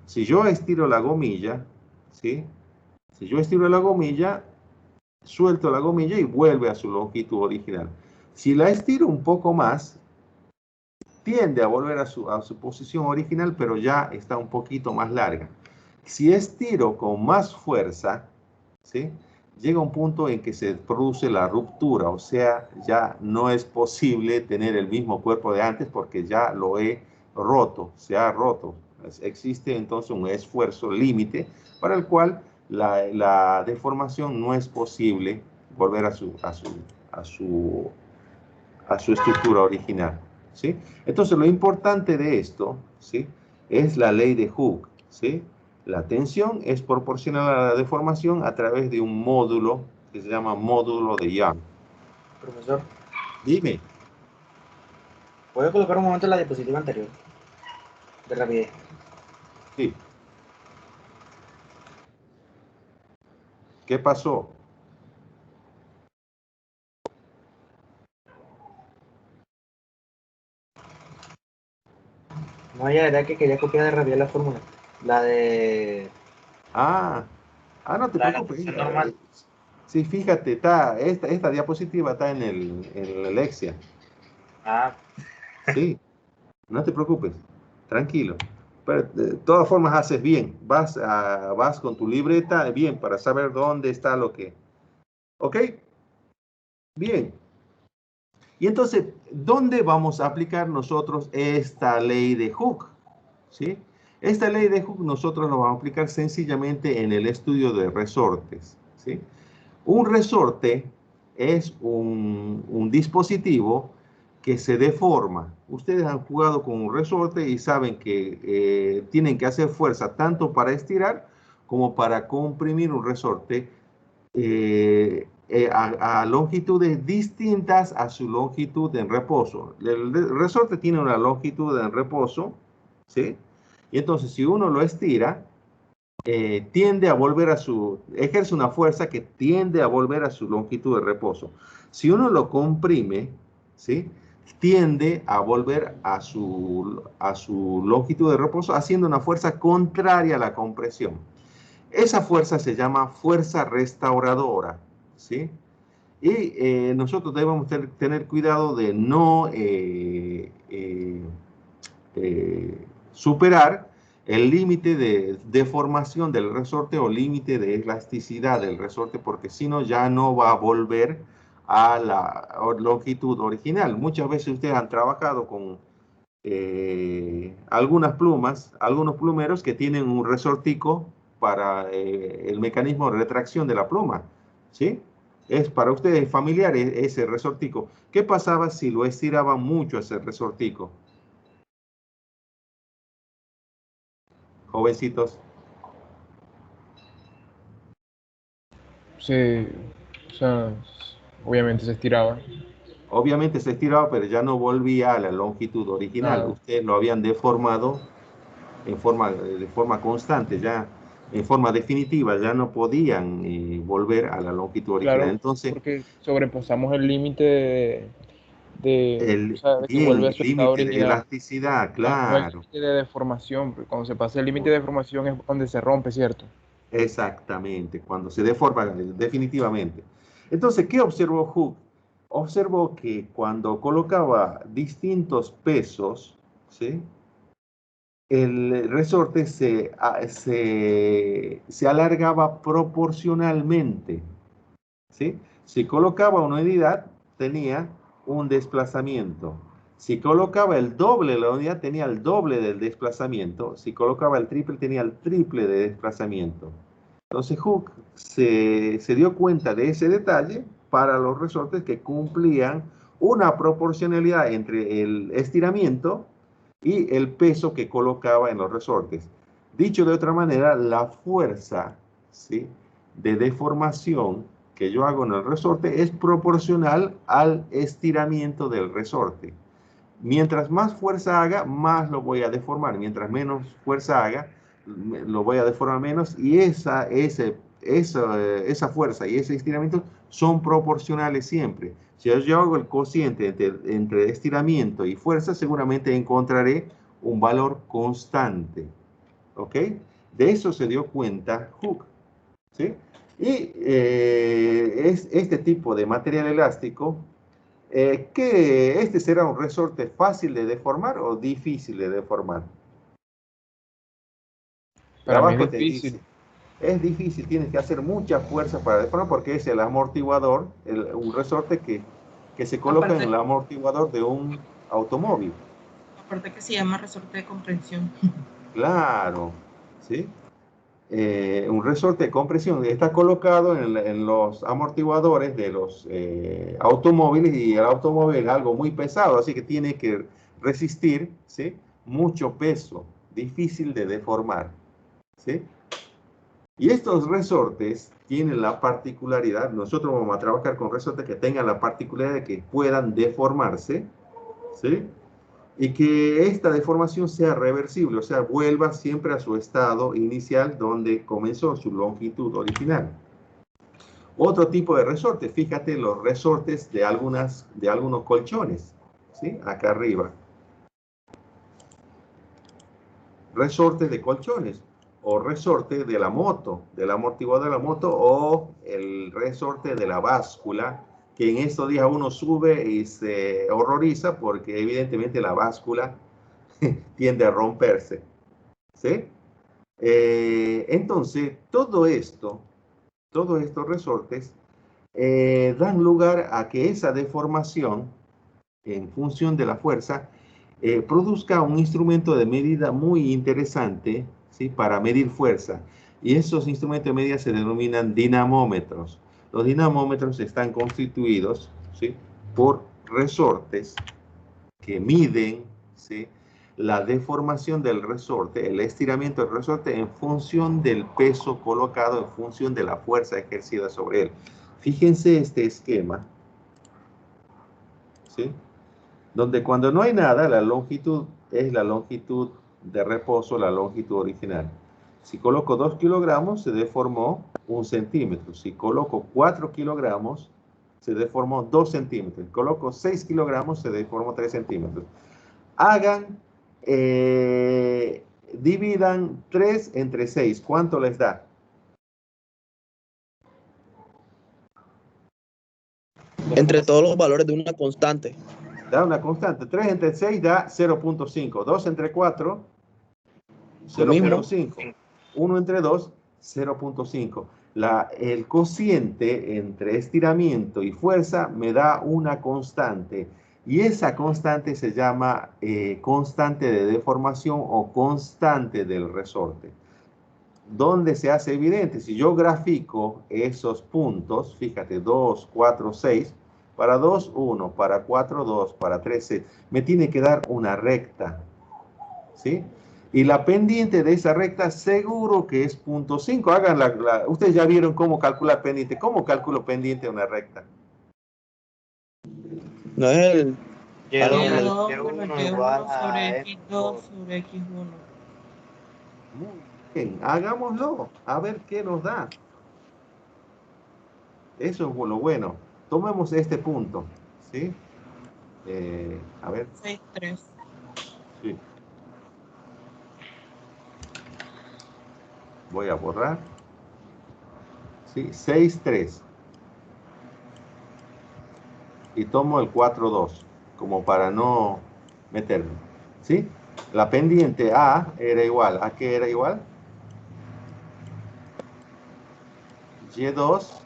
Si yo estiro la gomilla, ¿sí?, si yo estiro la gomilla, suelto la gomilla y vuelve a su longitud original. Si la estiro un poco más, tiende a volver a su posición original, pero ya está un poquito más larga. Si estiro con más fuerza, ¿sí?, llega un punto en que se produce la ruptura, o sea, ya no es posible tener el mismo cuerpo de antes porque ya lo he roto, se ha roto. Existe entonces un esfuerzo límite para el cual la deformación no es posible volver a su estructura original, ¿sí? Entonces, lo importante de esto, ¿sí?, es la ley de Hooke, ¿sí? La tensión es proporcional a la deformación a través de un módulo que se llama módulo de Young. Profesor, Dime. ¿puedo colocar un momento la diapositiva anterior? De rapidez. Sí. ¿Qué pasó? No, ya era que quería copiar de rapidez la fórmula. La de... No te La de la preocupes. tensión normal. Sí, fíjate, esta diapositiva está en el Lexia. Ah, Sí, no te preocupes, tranquilo. Pero de todas formas haces bien. Vas con tu libreta bien para saber dónde está lo que... ¿Ok? Bien. Y entonces, ¿dónde vamos a aplicar nosotros esta ley de Hooke? ¿Sí? Esta ley de Hooke nosotros lo vamos a aplicar sencillamente en el estudio de resortes, ¿sí? Un resorte es un dispositivo que se deforma. Ustedes han jugado con un resorte y saben que tienen que hacer fuerza tanto para estirar como para comprimir un resorte a longitudes distintas a su longitud en reposo. El resorte tiene una longitud en reposo, ¿sí? Y entonces si uno lo estira, tiende a volver a ejerce una fuerza que tiende a volver a su longitud de reposo. Si uno lo comprime, ¿sí? Tiende a volver a su longitud de reposo haciendo una fuerza contraria a la compresión. Esa fuerza se llama fuerza restauradora, ¿sí? Y nosotros debemos tener cuidado de no superar el límite de deformación del resorte o límite de elasticidad del resorte, porque si no ya no va a volver a la longitud original. Muchas veces ustedes han trabajado con algunas plumas, algunos plumeros que tienen un resortico para el mecanismo de retracción de la pluma, ¿sí? Es para ustedes familiar ese resortico. ¿Qué pasaba si lo estiraban mucho ese resortico? Jovencitos. Se, o sea, obviamente se estiraba. Obviamente se estiraba, pero ya no volvía a la longitud original. Ah, Ustedes lo habían deformado de forma constante, ya en forma definitiva, ya no podían volver a la longitud original. claro, Entonces, porque sobrepasamos el límite o sea, de que bien, vuelve a el su estado límite de original. elasticidad, Ah, no el claro. límite de deformación, porque cuando se pasa el límite de deformación es donde se rompe, ¿cierto? Exactamente, cuando se deforma definitivamente. Entonces, ¿qué observó Hooke? Observó que cuando colocaba distintos pesos, ¿sí? El resorte se alargaba proporcionalmente, ¿sí? Si colocaba una unidad, tenía un desplazamiento. Si colocaba el doble de la unidad, tenía el doble del desplazamiento. Si colocaba el triple, tenía el triple de desplazamiento. Entonces Hooke se dio cuenta de ese detalle para los resortes que cumplían una proporcionalidad entre el estiramiento y el peso que colocaba en los resortes. Dicho de otra manera, la fuerza, ¿sí?, de deformación que yo hago en el resorte es proporcional al estiramiento del resorte. Mientras más fuerza haga, más lo voy a deformar. Mientras menos fuerza haga, lo voy a deformar menos. Y esa fuerza y ese estiramiento son proporcionales siempre. Si yo hago el cociente entre estiramiento y fuerza, seguramente encontraré un valor constante. ¿Ok? De eso se dio cuenta Hooke, ¿sí? Y este tipo de material elástico, ¿que este será un resorte fácil de deformar o difícil de deformar? Y Para mí es abajo te difícil. dice, es difícil, tienes que hacer mucha fuerza para deformar porque es el amortiguador, un resorte que se coloca en Aparte, el amortiguador de un automóvil. aparte que se llama resorte de comprensión. Claro, ¿sí? Un resorte de compresión está colocado en los amortiguadores de los automóviles, y el automóvil es algo muy pesado, así que tiene que resistir, ¿sí?, mucho peso, difícil de deformar, ¿sí? Y estos resortes tienen la particularidad, nosotros vamos a trabajar con resortes que tengan la particularidad de que puedan deformarse, ¿sí?, y que esta deformación sea reversible, o sea, vuelva siempre a su estado inicial donde comenzó su longitud original. Otro tipo de resorte, fíjate los resortes de algunos colchones, ¿sí?, acá arriba. Resortes de colchones, o resorte de la moto, del amortiguador de la moto, o el resorte de la báscula, que en estos días uno sube y se horroriza porque evidentemente la báscula tiende a romperse, ¿sí? Entonces, todos estos resortes dan lugar a que esa deformación, en función de la fuerza, produzca un instrumento de medida muy interesante, ¿sí? Para medir fuerza. Y esos instrumentos de medida se denominan dinamómetros. Los dinamómetros están constituidos, ¿sí? Por resortes que miden, ¿sí? La deformación del resorte, el estiramiento del resorte en función del peso colocado, en función de la fuerza ejercida sobre él. Fíjense este esquema, ¿sí? Donde cuando no hay nada, la longitud es la longitud de reposo, la longitud original. Si coloco 2 kilogramos, se deformó 1 centímetro. Si coloco 4 kilogramos, se deformó 2 centímetros. Si coloco 6 kilogramos, se deformó 3 centímetros. Dividan 3 entre 6. ¿Cuánto les da? Entre todos los valores de una constante. Da una constante. 3 entre 6 da 0.5. 2 entre 4, 0.5. 1 entre 2, 0.5. El cociente entre estiramiento y fuerza me da una constante. Y esa constante se llama constante de deformación o constante del resorte. ¿Dónde se hace evidente? Si yo grafico esos puntos, fíjate, 2, 4, 6, para 2, 1, para 4, 2, para 3, 6, me tiene que dar una recta, ¿sí? Y la pendiente de esa recta seguro que es 0.5. Ustedes ya vieron cómo calcular pendiente. ¿Cómo calculo pendiente de una recta? No es el... Y2 Y1 menos igual Y1 sobre a X2 sobre X1. Muy bien, hagámoslo. A ver qué nos da. Eso es lo bueno. Tomemos este punto, ¿sí? A ver. 6, 3. Sí. Voy a borrar. ¿Sí? 6, 3. Y tomo el 4, 2. Como para no meterme. ¿Sí? La pendiente A era igual. ¿A qué era igual? Y2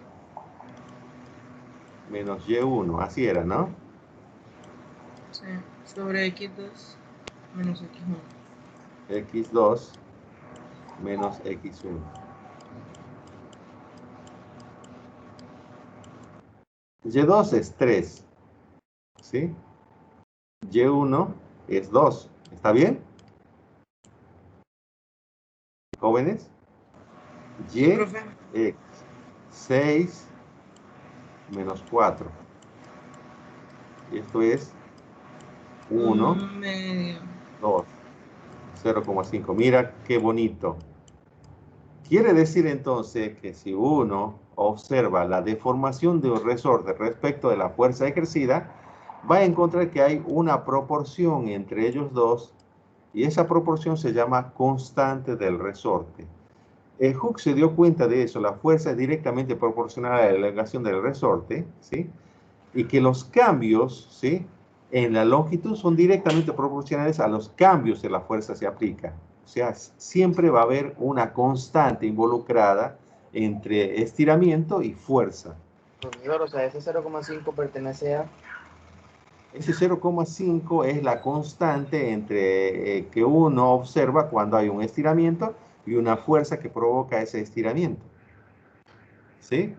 menos Y1. Así era, ¿no? Sí, sobre X2 menos X1. X2 menos X1. Y2 es 3. ¿Sí? Y1 es 2. ¿Está bien? Jóvenes. Sí, Y profe. es 6 menos 4. Y esto es 1, Medio. 2, 0,5. Mira qué bonito. Quiere decir entonces que si uno observa la deformación de un resorte respecto de la fuerza ejercida, va a encontrar que hay una proporción entre ellos dos y esa proporción se llama constante del resorte. Hooke se dio cuenta de eso, la fuerza es directamente proporcional a la elongación del resorte, ¿sí? Y que los cambios, ¿sí? En la longitud son directamente proporcionales a los cambios que la fuerza se aplica. O sea, siempre va a haber una constante involucrada entre estiramiento y fuerza. Profesor, o sea, ese 0,5 pertenece a... Ese 0,5 es la constante entre que uno observa cuando hay un estiramiento y una fuerza que provoca ese estiramiento. ¿Sí?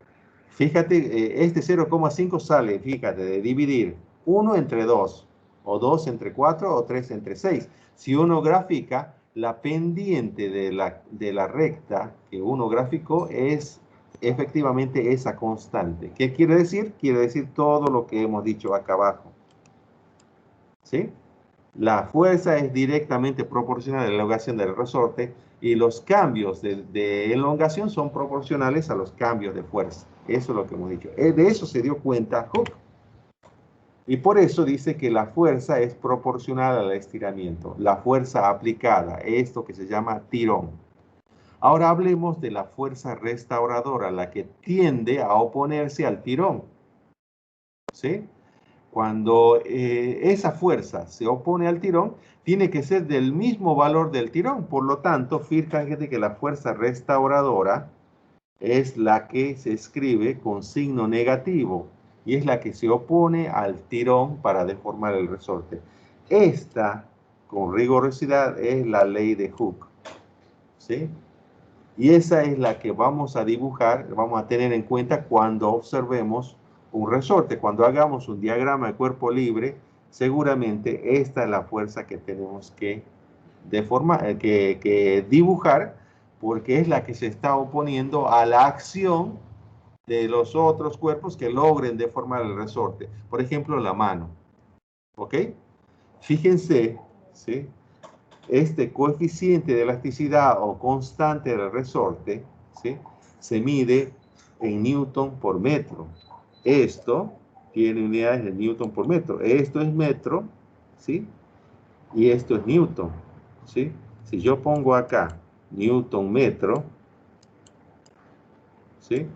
Fíjate, este 0,5 sale, fíjate, de dividir 1 entre 2, o 2 entre 4, o 3 entre 6. Si uno grafica, la pendiente de la recta que uno graficó es efectivamente esa constante. ¿Qué quiere decir? Quiere decir todo lo que hemos dicho acá abajo. ¿Sí? La fuerza es directamente proporcional a la elongación del resorte y los cambios de elongación son proporcionales a los cambios de fuerza. Eso es lo que hemos dicho. De eso se dio cuenta Hooke. Y por eso dice que la fuerza es proporcional al estiramiento. La fuerza aplicada, esto que se llama tirón. Ahora hablemos de la fuerza restauradora, la que tiende a oponerse al tirón. ¿Sí? Cuando esa fuerza se opone al tirón, tiene que ser del mismo valor del tirón. Por lo tanto, fíjate que la fuerza restauradora es la que se escribe con signo negativo y es la que se opone al tirón para deformar el resorte. Esta, con rigurosidad, es la ley de Hooke, ¿sí? Y esa es la que vamos a dibujar, vamos a tener en cuenta cuando observemos un resorte. Cuando hagamos un diagrama de cuerpo libre, seguramente esta es la fuerza que tenemos que dibujar, porque es la que se está oponiendo a la acción de los otros cuerpos que logren deformar el resorte. Por ejemplo, la mano. ¿Ok? Fíjense, ¿sí? Este coeficiente de elasticidad o constante del resorte, ¿sí? Se mide en newton por metro. Esto tiene unidades de newton por metro. Esto es metro, ¿sí? Y esto es newton, ¿sí? Si yo pongo acá newton metro, ¿sí?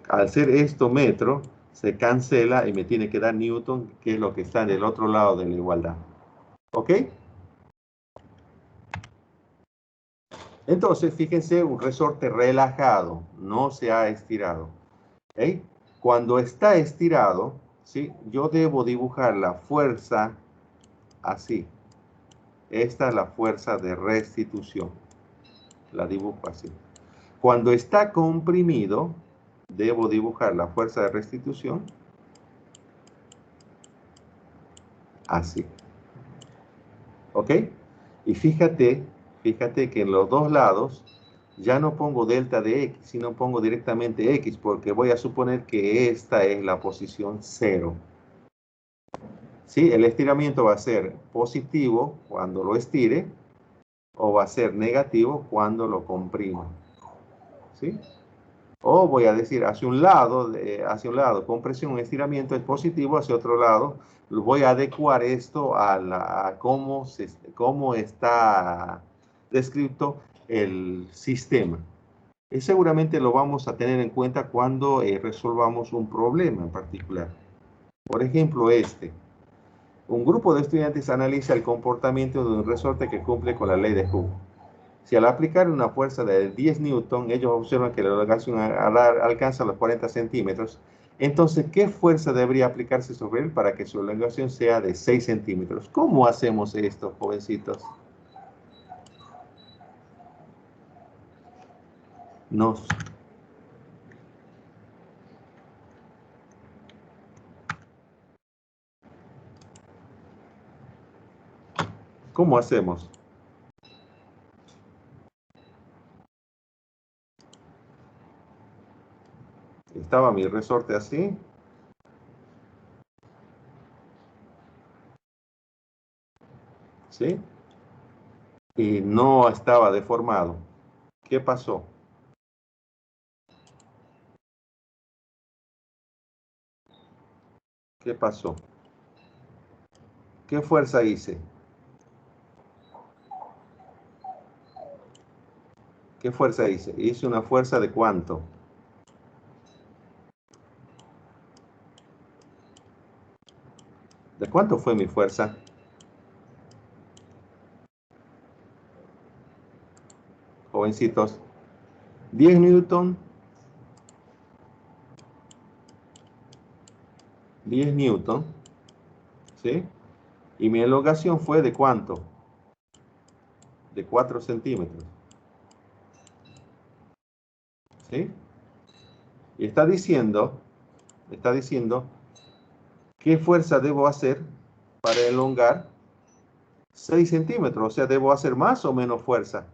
Al ser esto metro, se cancela y me tiene que dar newton, que es lo que está en el otro lado de la igualdad. ¿Ok? Entonces, fíjense, un resorte relajado, no se ha estirado. ¿Ok? Cuando está estirado, ¿sí? Yo debo dibujar la fuerza así. Esta es la fuerza de restitución. La dibujo así. Cuando está comprimido, debo dibujar la fuerza de restitución así. ¿Ok? Y fíjate que en los dos lados ya no pongo delta de x, sino pongo directamente x, porque voy a suponer que esta es la posición 0. ¿Sí? El estiramiento va a ser positivo cuando lo estire, o va a ser negativo cuando lo comprima. ¿Sí? O voy a decir hacia un lado, compresión, estiramiento es positivo, hacia otro lado, voy a adecuar esto a cómo está descrito el sistema. Y seguramente lo vamos a tener en cuenta cuando resolvamos un problema en particular. Por ejemplo, un grupo de estudiantes analiza el comportamiento de un resorte que cumple con la ley de Hooke. Si al aplicar una fuerza de 10 newton, ellos observan que la elongación alcanza los 40 centímetros, entonces, ¿qué fuerza debería aplicarse sobre él para que su elongación sea de 6 centímetros? ¿Cómo hacemos esto, jovencitos? No. ¿Cómo hacemos? Estaba mi resorte así. ¿Sí? Y no estaba deformado. ¿Qué pasó? ¿Qué pasó? ¿Qué fuerza hice? ¿Qué fuerza hice? Hice una fuerza de ¿cuánto? ¿De cuánto fue mi fuerza? Jovencitos. 10 newton. 10 newton. ¿Sí? Y mi elongación fue ¿de cuánto? De 4 centímetros. ¿Sí? Y está diciendo qué fuerza debo hacer para elongar 6 centímetros. O sea, ¿debo hacer más o menos fuerza?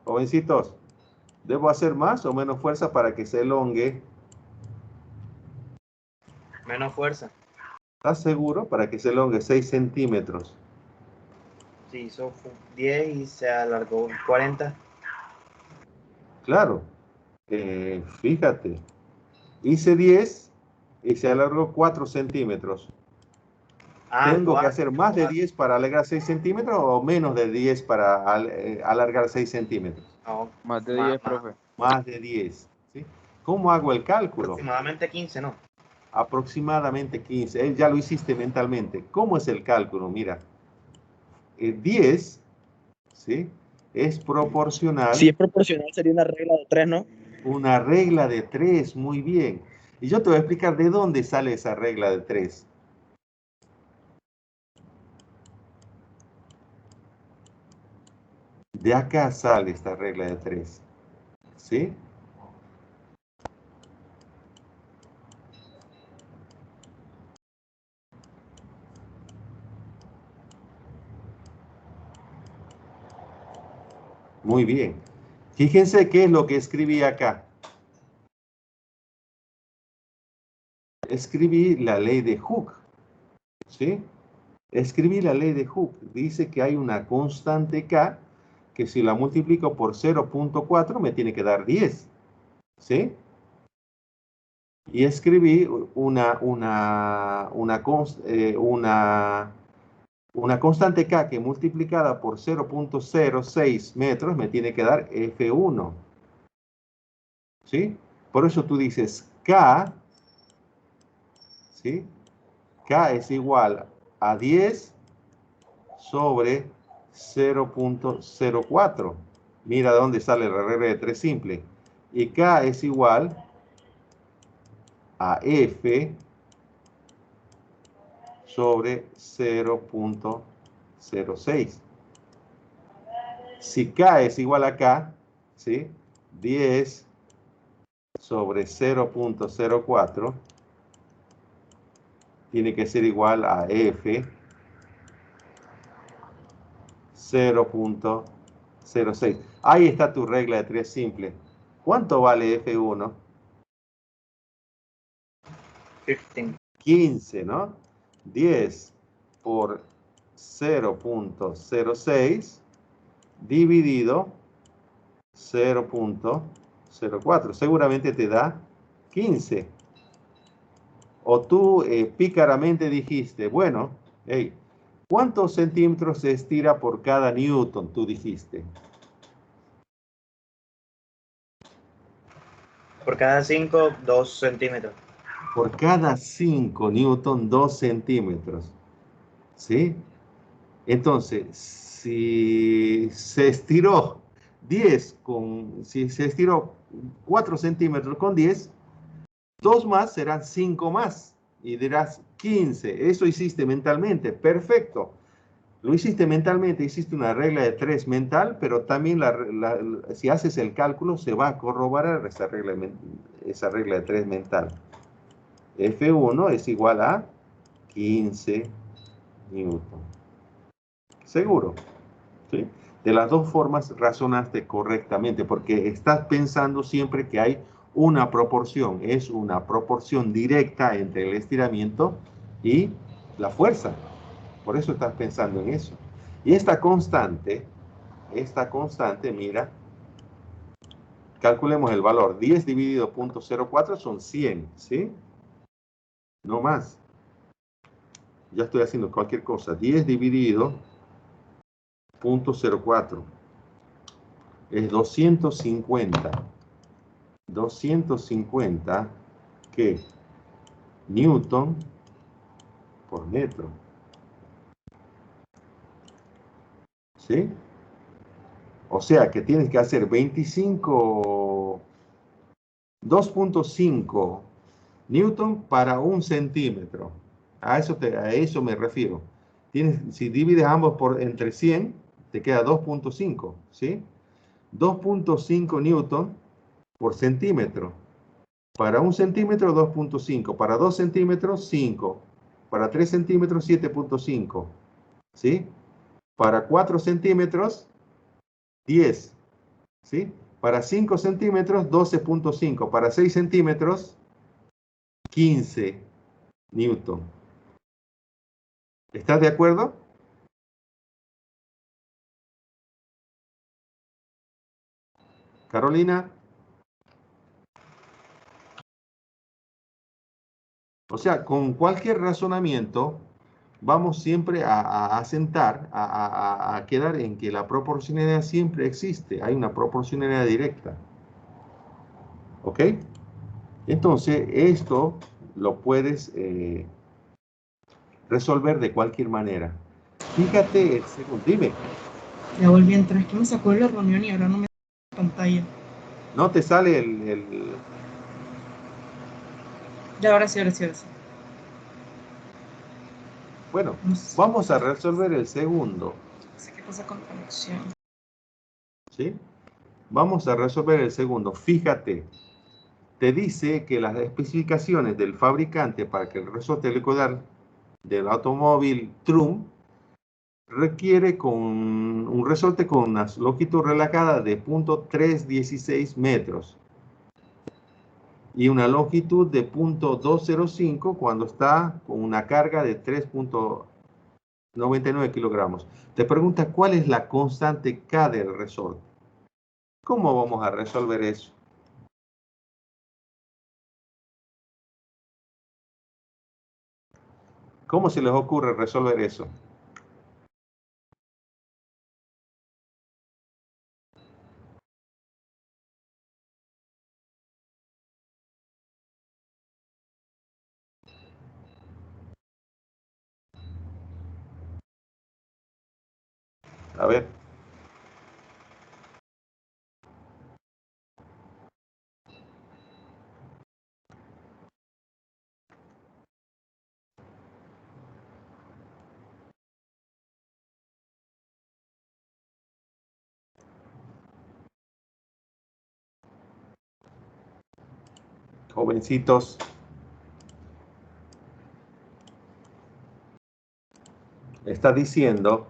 Jovencitos, ¿debo hacer más o menos fuerza para que se elongue? Menos fuerza. ¿Estás seguro? Para que se elongue 6 centímetros. Sí, hizo 10 y se alargó 40. Claro. Fíjate. Hice 10 y se alargó 4 centímetros. Ah, ¿Tengo que hacer más de 10 para alargar 6 centímetros o menos de 10 para alargar 6 centímetros? No, Más de 10, profe. Más de 10. ¿Sí? ¿Cómo hago el cálculo? aproximadamente 15, ¿no? Aproximadamente 15. Ya lo hiciste mentalmente. ¿Cómo es el cálculo? Mira, 10 ¿sí? Es proporcional. Si es proporcional, sería una regla de 3, ¿no? Una regla de 3, muy bien. Y yo te voy a explicar de dónde sale esa regla de 3. De acá sale esta regla de 3. ¿Sí? Muy bien. Fíjense qué es lo que escribí acá. Escribí la ley de Hooke. ¿Sí? Escribí la ley de Hooke. Dice que hay una constante K que si la multiplico por 0.4 me tiene que dar 10. ¿Sí? Y escribí una constante K que multiplicada por 0.06 metros me tiene que dar F1. ¿Sí? Por eso tú dices K, ¿sí? K es igual a 10 sobre 0.04. Mira de dónde sale la regla de 3 simple. Y K es igual a F sobre 0.06. Si K es igual a K, ¿sí? 10 sobre 0.04 tiene que ser igual a F 0.06. Ahí está tu regla de 3 simple. ¿Cuánto vale F1? 15. 15, ¿no? 10 por 0.06 dividido 0.04. Seguramente te da 15. O tú pícaramente dijiste, bueno, hey, ¿cuántos centímetros se estira por cada newton? Tú dijiste. Por cada 5, 2 centímetros. Por cada 5 newton, 2 centímetros. ¿Sí? Entonces, si se estiró 10 si se estiró 4 centímetros con 10, 2 más serán 5 más. Y dirás 15. Eso hiciste mentalmente. Perfecto. Lo hiciste mentalmente, hiciste una regla de 3 mental, pero también si haces el cálculo se va a corroborar esa regla de 3 mental. F1 es igual a 15 newton. Seguro. ¿Sí? De las dos formas razonaste correctamente, porque estás pensando siempre que hay una proporción. Es una proporción directa entre el estiramiento y la fuerza. Por eso estás pensando en eso. Y esta constante, mira, calculemos el valor. 10 dividido 0.04 son 100, ¿sí? No más. Ya estoy haciendo cualquier cosa. 10 dividido 0.04 es 250. 250, ¿qué? Newton por metro. ¿Sí? O sea que tienes que hacer 2.5 Newton para 1 centímetro. A eso me refiero. Si divides ambos entre 100, te queda 2.5, ¿sí? 2.5 Newton por centímetro. Para 1 centímetro, 2.5. Para 2 centímetros, 5. Para 3 centímetros, 7.5. ¿Sí? Para 4 centímetros, 10. ¿Sí? Para 5 centímetros, 12.5. Para 6 centímetros, 15 Newton. ¿Estás de acuerdo? Carolina. O sea, con cualquier razonamiento, vamos siempre a asentar, a quedar en que la proporcionalidad siempre existe. Hay una proporcionalidad directa. ¿Ok? Entonces, esto lo puedes resolver de cualquier manera. Fíjate, dime. Ya volví a entrar. Es que me sacó de la reunión y ahora no me sale la pantalla. No te sale el... Ya, ahora sí, ahora sí, ahora sí. Bueno, No sé, vamos a resolver el segundo, no sé qué pasa con la conexión. ¿sí? Vamos a resolver el segundo. Fíjate, te dice que las especificaciones del fabricante para que el resorte helicoidal del automóvil Trump requiere con un resorte con una longitud relajada de 0.316 metros y una longitud de 0.205 cuando está con una carga de 3.99 kilogramos. Te pregunta cuál es la constante K del resorte. ¿Cómo vamos a resolver eso? ¿Cómo se les ocurre resolver eso? A ver. Jovencitos. Está diciendo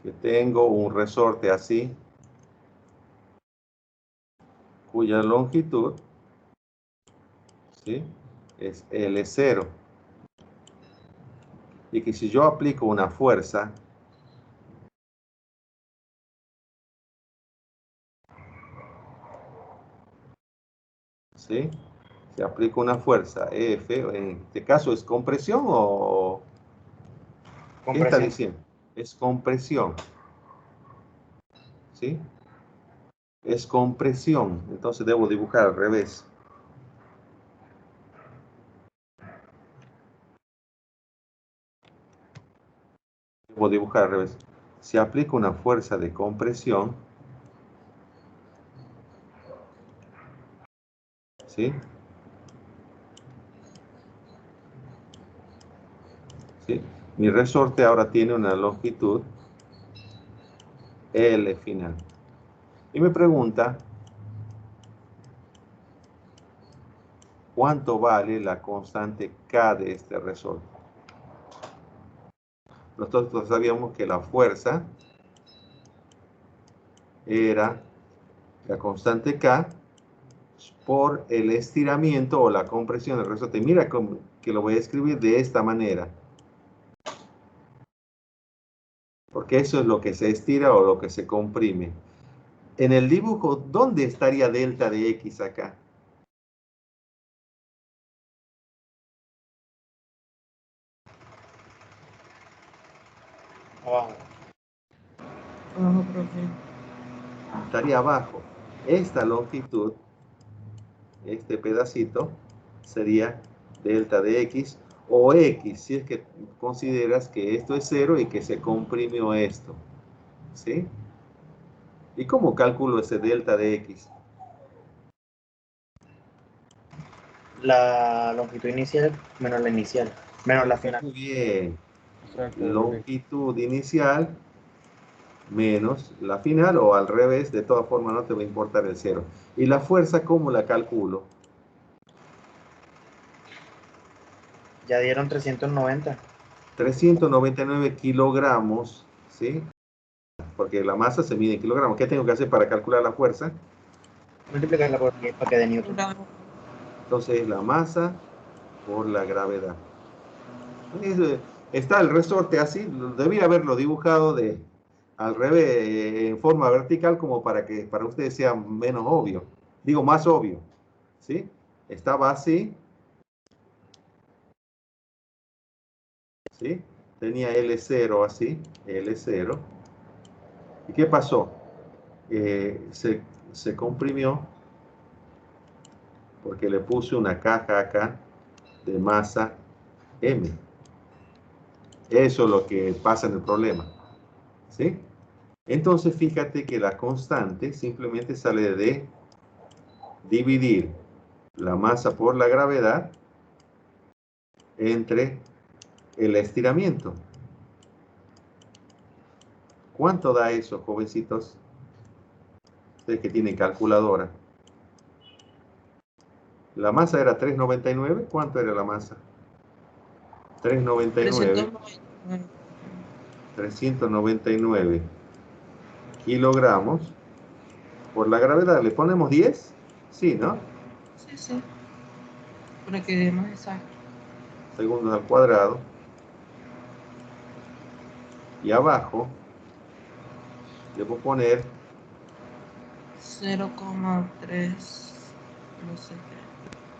que tengo un resorte así, cuya longitud, ¿sí?, es L0. Y que si yo aplico una fuerza, ¿sí?, si aplico una fuerza F, en este caso es compresión o... ¿Qué está Compresión. diciendo? Es compresión, ¿sí? Es compresión, entonces debo dibujar al revés. Debo dibujar al revés. Si aplico una fuerza de compresión, ¿sí?, ¿sí?, mi resorte ahora tiene una longitud L final. Y me pregunta, ¿cuánto vale la constante K de este resorte? Nosotros sabíamos que la fuerza era la constante K por el estiramiento o la compresión del resorte. Mira que lo voy a escribir de esta manera. Porque eso es lo que se estira o lo que se comprime. En el dibujo, ¿dónde estaría delta de X acá? Abajo. Abajo, profe. Estaría abajo. Esta longitud, este pedacito, sería delta de X o X, si es que consideras que esto es 0 y que se comprimió esto. ¿Sí? ¿Y cómo calculo ese delta de X? La longitud inicial menos la inicial, menos la final. Muy bien. Exacto, Longitud inicial menos la final o al revés, de todas formas no te va a importar el 0. ¿Y la fuerza cómo la calculo? Ya dieron 390. 399 kilogramos, ¿sí? Porque la masa se mide en kilogramos. ¿Qué tengo que hacer para calcular la fuerza? Multiplicarla por 10 para que dé Newton. Entonces es la masa por la gravedad. Está el resorte así, debía haberlo dibujado al revés, en forma vertical, como para que para ustedes sea menos obvio. Digo, más obvio. ¿Sí? Estaba así. ¿Sí? Tenía L0 así, L0. ¿Y qué pasó? Se comprimió porque le puse una caja acá de masa M. Eso es lo que pasa en el problema. ¿Sí? Entonces, fíjate que la constante simplemente sale de dividir la masa por la gravedad entre el estiramiento. ¿Cuánto da eso, jovencitos? Ustedes que tienen calculadora. La masa era 399. ¿Cuánto era la masa? 399. 399 kilogramos por la gravedad. ¿Le ponemos 10? Sí, ¿no? Sí, sí. Para que dé más exacto. Segundos al cuadrado. Y abajo debo poner 0,3, no sé qué.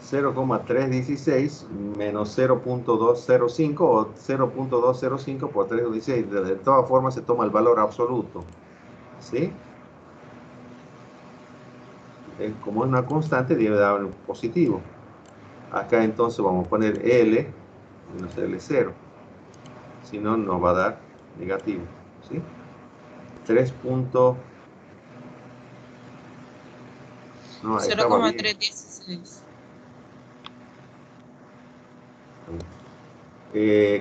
0,316 menos 0.205 o 0.205 por 316. De todas formas se toma el valor absoluto. ¿Sí? Como es una constante, debe dar un positivo. Acá entonces vamos a poner L menos L0. Si no, nos va a dar negativo. ¿Sí? 3. No, estaba bien. 0,316.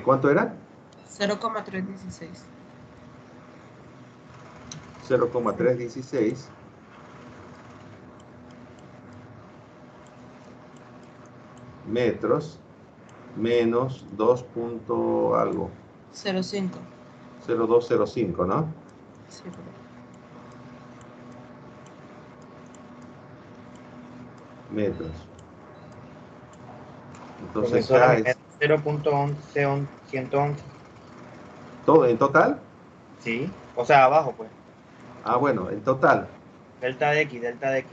¿Cuánto era? 0,316. 0,316 metros menos 2 punto algo. 0,5. 0205, ¿no? Sí, pero Metros. Entonces Profesor, acá me es 0.11, 111. todo en total. Sí, o sea, abajo, pues. Ah, bueno, en total. Delta de X, delta de X.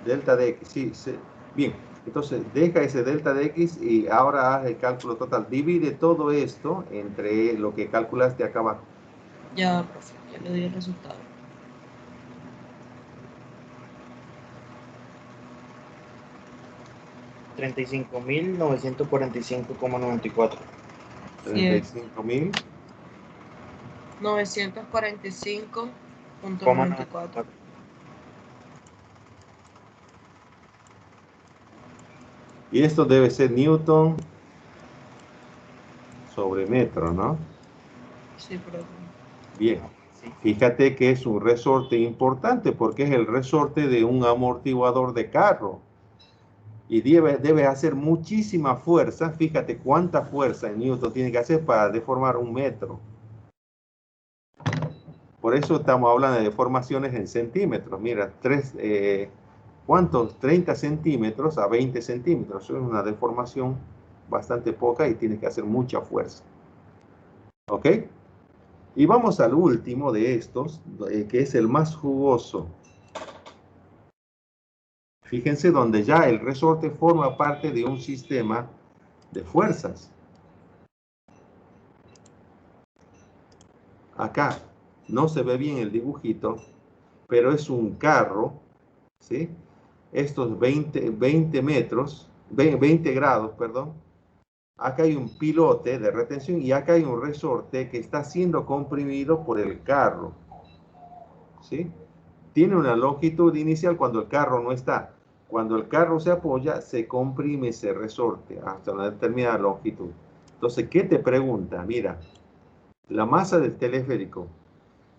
Delta de X, sí, sí. Bien, entonces deja ese delta de X y ahora haz el cálculo total. Divide todo esto entre lo que calculaste acá abajo. ya, profe, ya le di el resultado. $35.945,94. 35.000. 945,94. Y esto debe ser Newton sobre metro, ¿no? Sí, profe. Bien. Sí. Fíjate que es un resorte importante porque es el resorte de un amortiguador de carro. Y debe hacer muchísima fuerza. Fíjate cuánta fuerza en Newton tiene que hacer para deformar un metro. Por eso estamos hablando de deformaciones en centímetros. Mira, ¿cuántos? 30 centímetros a 20 centímetros. Eso es una deformación bastante poca y tiene que hacer mucha fuerza. ¿Ok? Y vamos al último de estos, que es el más jugoso. Fíjense donde ya el resorte forma parte de un sistema de fuerzas. Acá no se ve bien el dibujito, pero es un carro, ¿sí? Estos 20 metros, 20 grados, perdón. Acá hay un pilote de retención y acá hay un resorte que está siendo comprimido por el carro, ¿sí? Tiene una longitud inicial cuando el carro no está. Cuando el carro se apoya, se comprime ese resorte hasta una determinada longitud. Entonces, ¿qué te pregunta? Mira, la masa del teleférico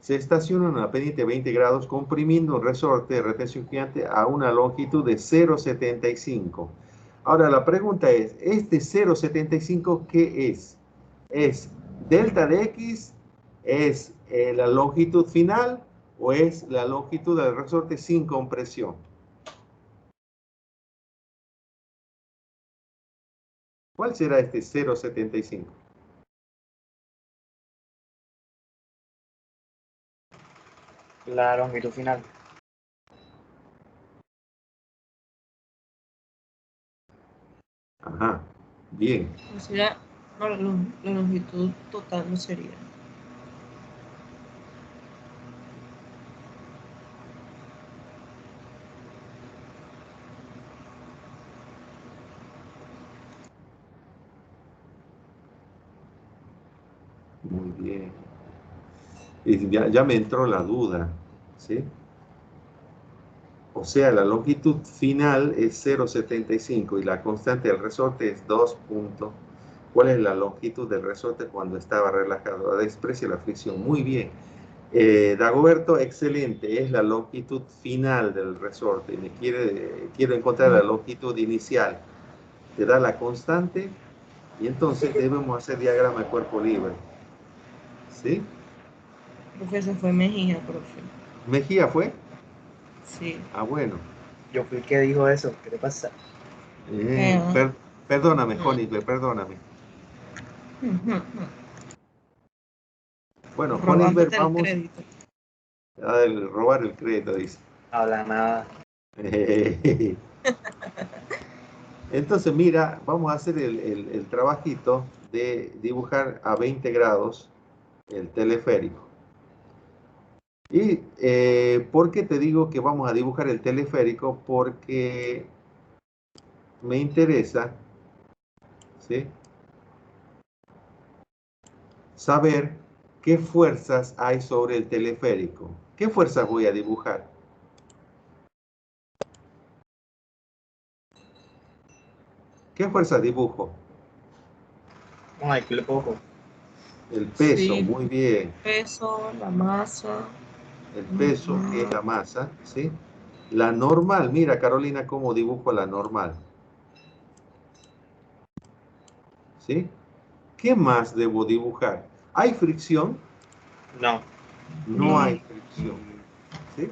se estaciona en una pendiente de 20 grados comprimiendo un resorte de retención gigante a una longitud de 0,75. Ahora la pregunta es, ¿este 0,75 qué es? ¿Es delta de X? ¿Es la longitud final? ¿O es la longitud del resorte sin compresión? ¿Cuál será este 0,75? La longitud final. Ajá, bien. O sea, no, la longitud total no sería. Muy bien. Y ya me entró la duda, ¿sí? O sea, la longitud final es 0,75 y la constante del resorte es 2 puntos. ¿Cuál es la longitud del resorte cuando estaba relajado? Desprecia la fricción. Muy bien. Dagoberto, excelente. Es la longitud final del resorte. Quiero encontrar la longitud inicial. Te da la constante y entonces debemos hacer diagrama de cuerpo libre. ¿Sí? Profe, se fue Mejía, profe. ¿Mejía fue? Sí. Ah, bueno. Yo fui el que dijo eso. ¿Qué te pasa? Perdóname, Honeywell, perdóname. Bueno, Honeywell, Robándote el vamos crédito. a robar el crédito, dice. Habla nada. Entonces, mira, vamos a hacer el trabajito de dibujar a 20 grados el teleférico. ¿Y por qué te digo que vamos a dibujar el teleférico? Porque me interesa, ¿sí?, saber qué fuerzas hay sobre el teleférico. ¿Qué fuerzas voy a dibujar? ¿Qué fuerzas dibujo? Ay, que le poco. El peso, Sí, muy bien. peso, la masa. El peso, que es la masa, ¿sí? La normal, mira Carolina cómo dibujo la normal. ¿Sí? ¿Qué más debo dibujar? ¿Hay fricción? No. No hay No, fricción. ¿Sí?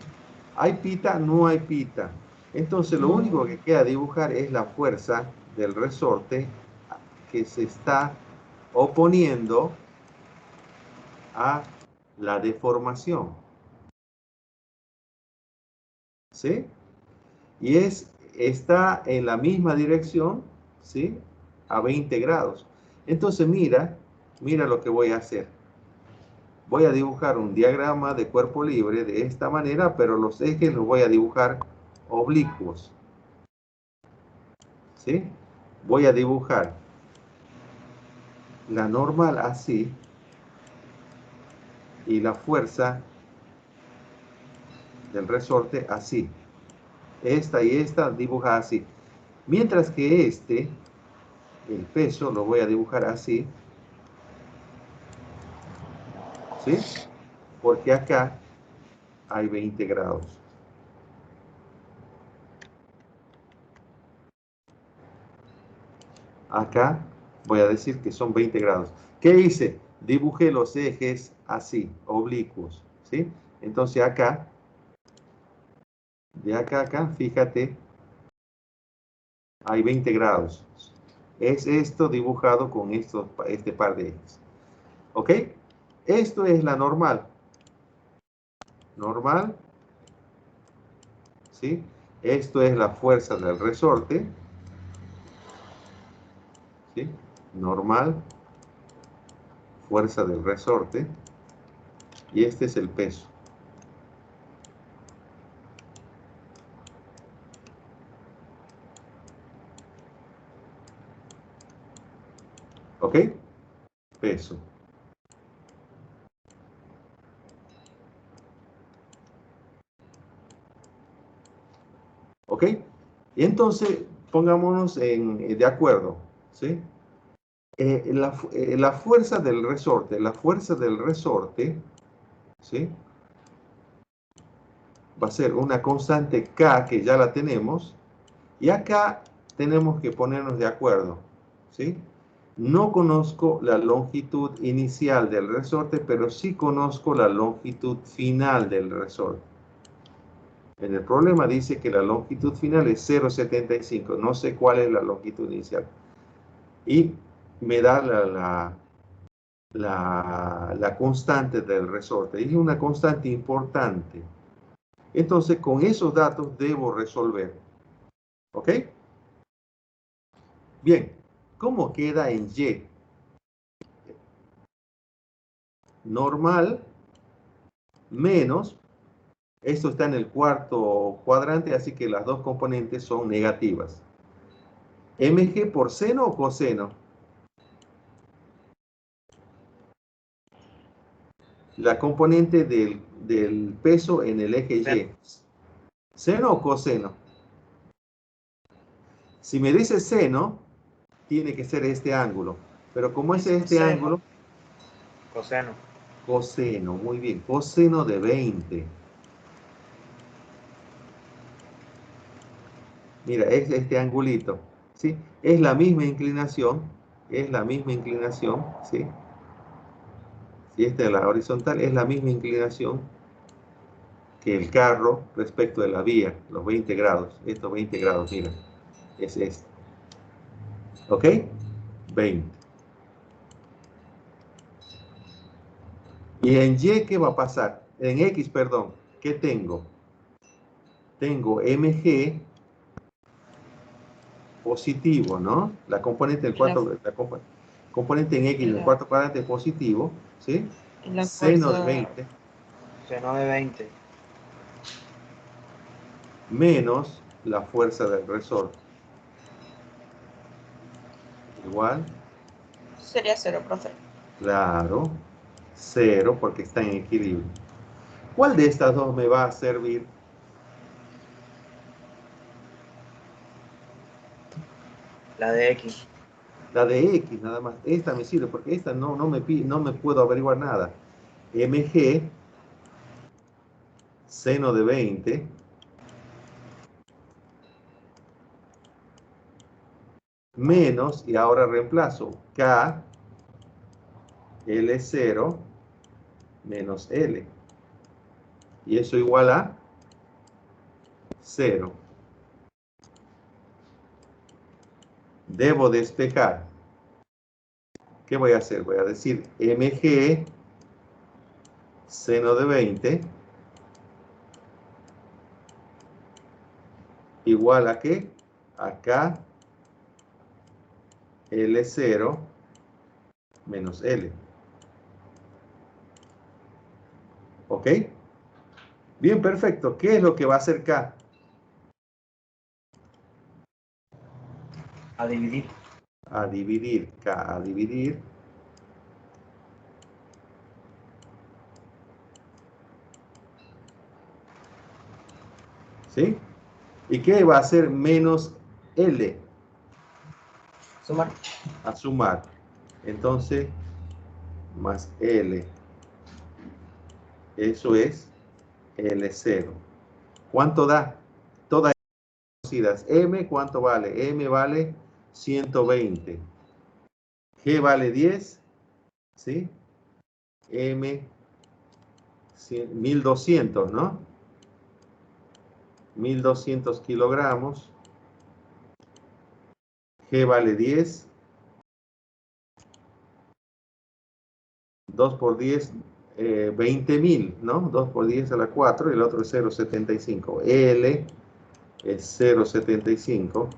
¿Hay pita? No hay pita. Entonces lo no. único que queda dibujar es la fuerza del resorte que se está oponiendo a la deformación. ¿Sí? Y está en la misma dirección, ¿sí?, a 20 grados. Entonces mira lo que voy a hacer. Voy a dibujar un diagrama de cuerpo libre de esta manera, pero los ejes los voy a dibujar oblicuos. ¿Sí? Voy a dibujar la normal así y la fuerza del resorte así. Esta y esta dibuja así. Mientras que el peso, lo voy a dibujar así. ¿Sí? Porque acá hay 20 grados. Acá voy a decir que son 20 grados. ¿Qué hice? Dibujé los ejes así, oblicuos, ¿sí? Entonces acá, de acá a acá, fíjate, hay 20 grados. Es esto dibujado con este par de ejes. ¿Ok? Esto es la normal. Normal, ¿sí? Esto es la fuerza del resorte, ¿sí? Normal, fuerza del resorte, y este es el peso. ¿Ok? Peso. ¿Ok? Y entonces, pongámonos de acuerdo, ¿sí? La fuerza del resorte, ¿sí?, va a ser una constante K, que ya la tenemos, y acá tenemos que ponernos de acuerdo, ¿sí? No conozco la longitud inicial del resorte, pero sí conozco la longitud final del resorte. En el problema dice que la longitud final es 0,75. No sé cuál es la longitud inicial. Y me da la constante del resorte. Y es una constante importante. Entonces, con esos datos debo resolver. ¿Ok? Bien. ¿Cómo queda en Y? Normal menos, esto está en el cuarto cuadrante, así que las dos componentes son negativas. ¿MG por seno o coseno? la componente del peso en el eje Y. ¿Seno o coseno? Si me dice seno, tiene que ser este ángulo. Pero como es este Seno. ángulo, Coseno. coseno, muy bien, coseno de 20. Mira, es este angulito, ¿sí? Es la misma inclinación, ¿sí? Si esta es la horizontal, es la misma inclinación que el carro respecto de la vía, los 20 grados. Estos 20 grados, mira, es este. ¿Ok? 20. Y en Y, ¿qué va a pasar? En X, perdón, ¿qué tengo? Tengo MG positivo, ¿no? La componente del componente en X del cuarto cuadrante positivo, ¿sí? La Seno de fuerza 20 Seno de 20. menos la fuerza del resorte. Igual, Sería 0, profe. claro, 0 porque está en equilibrio. ¿Cuál de estas dos me va a servir? La de X. La de X, nada más. Esta me sirve porque esta no me puedo averiguar nada. MG, seno de 20, menos, y ahora reemplazo, K, L0, menos L. Y eso igual a 0. Debo despejar. ¿Qué voy a hacer? Voy a decir MG, seno de 20, igual a ¿qué? Acá, L0 menos L. ¿Ok? Bien, perfecto. ¿Qué es lo que va a hacer K? A dividir. A dividir. K a dividir. ¿Sí? ¿Y qué va a hacer menos L? Sumar. A sumar. Entonces, más L. Eso es L0. ¿Cuánto da? Todas conocidas. M, ¿cuánto vale? M vale 120. G vale 10. ¿Sí? M, 1200, ¿no? 1200 kilogramos. G vale 10. 2 por 10, 20.000, ¿no? 2 por 10 a la 4, y el otro es 0,75. L es 0,75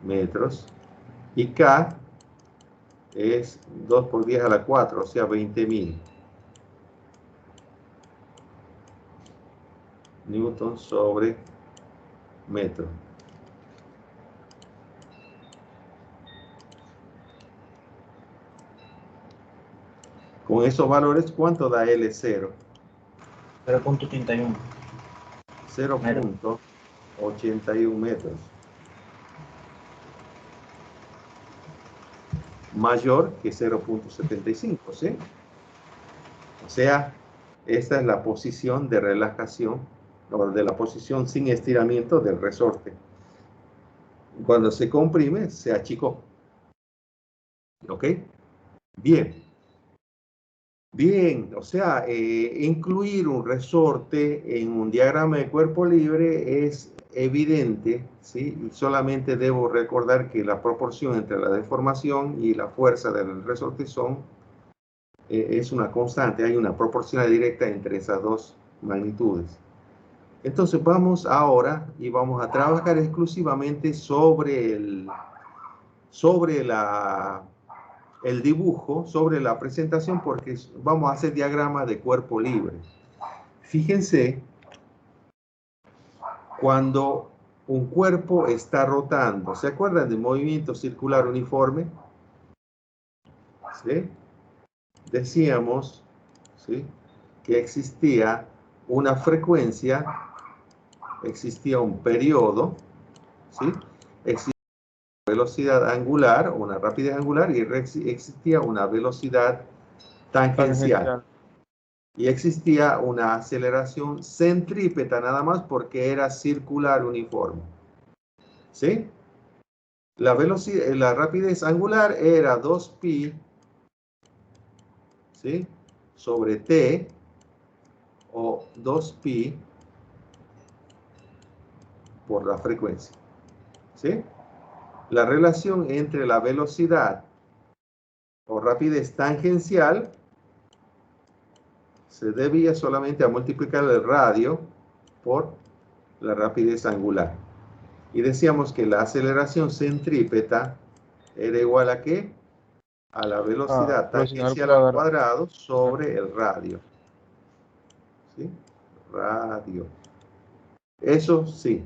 metros. Y K es 2 por 10 a la 4, o sea, 20.000 newton sobre metro. Con esos valores, ¿cuánto da L0? 0.81. 0.81 metros. Mayor que 0.75, ¿sí? O sea, esta es la posición de relajación, o de la posición sin estiramiento del resorte. Cuando se comprime, se achicó. ¿Ok? Bien. Bien, o sea, incluir un resorte en un diagrama de cuerpo libre es evidente, ¿sí? Y solamente debo recordar que la proporción entre la deformación y la fuerza del resorte es una constante, hay una proporcional directa entre esas dos magnitudes. Entonces vamos ahora y vamos a trabajar exclusivamente sobre el dibujo, sobre la presentación, porque vamos a hacer diagrama de cuerpo libre. Fíjense, cuando un cuerpo está rotando, ¿se acuerdan del movimiento circular uniforme? ¿Sí? decíamos, ¿sí?, que existía una frecuencia, existía un periodo, ¿sí?, existía una velocidad angular, una rapidez angular, y existía una velocidad tangencial. Tangencial. Y existía una aceleración centrípeta nada más porque era circular uniforme. ¿Sí? La velocidad, la rapidez angular era 2pi, ¿sí?, sobre t, o 2pi por la frecuencia. ¿Sí? La relación entre la velocidad o rapidez tangencial se debía solamente a multiplicar el radio por la rapidez angular. Y decíamos que la aceleración centrípeta era igual a ¿qué? A la velocidad Velocidad al tangencial al cuadrado. cuadrado sobre el radio. ¿Sí? Radio. Eso sí.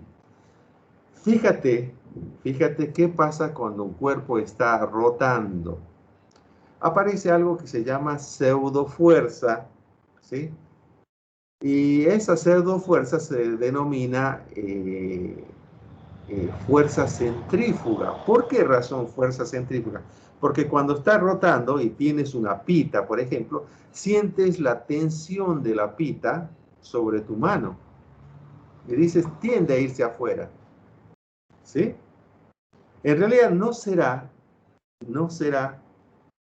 Fíjate qué pasa cuando un cuerpo está rotando. Aparece algo que se llama pseudofuerza, ¿sí? Y esa pseudofuerza se denomina fuerza centrífuga. ¿Por qué razón fuerza centrífuga? Porque cuando estás rotando y tienes una pita, por ejemplo, sientes la tensión de la pita sobre tu mano. Y dices, tiende a irse afuera. ¿Sí? En realidad no será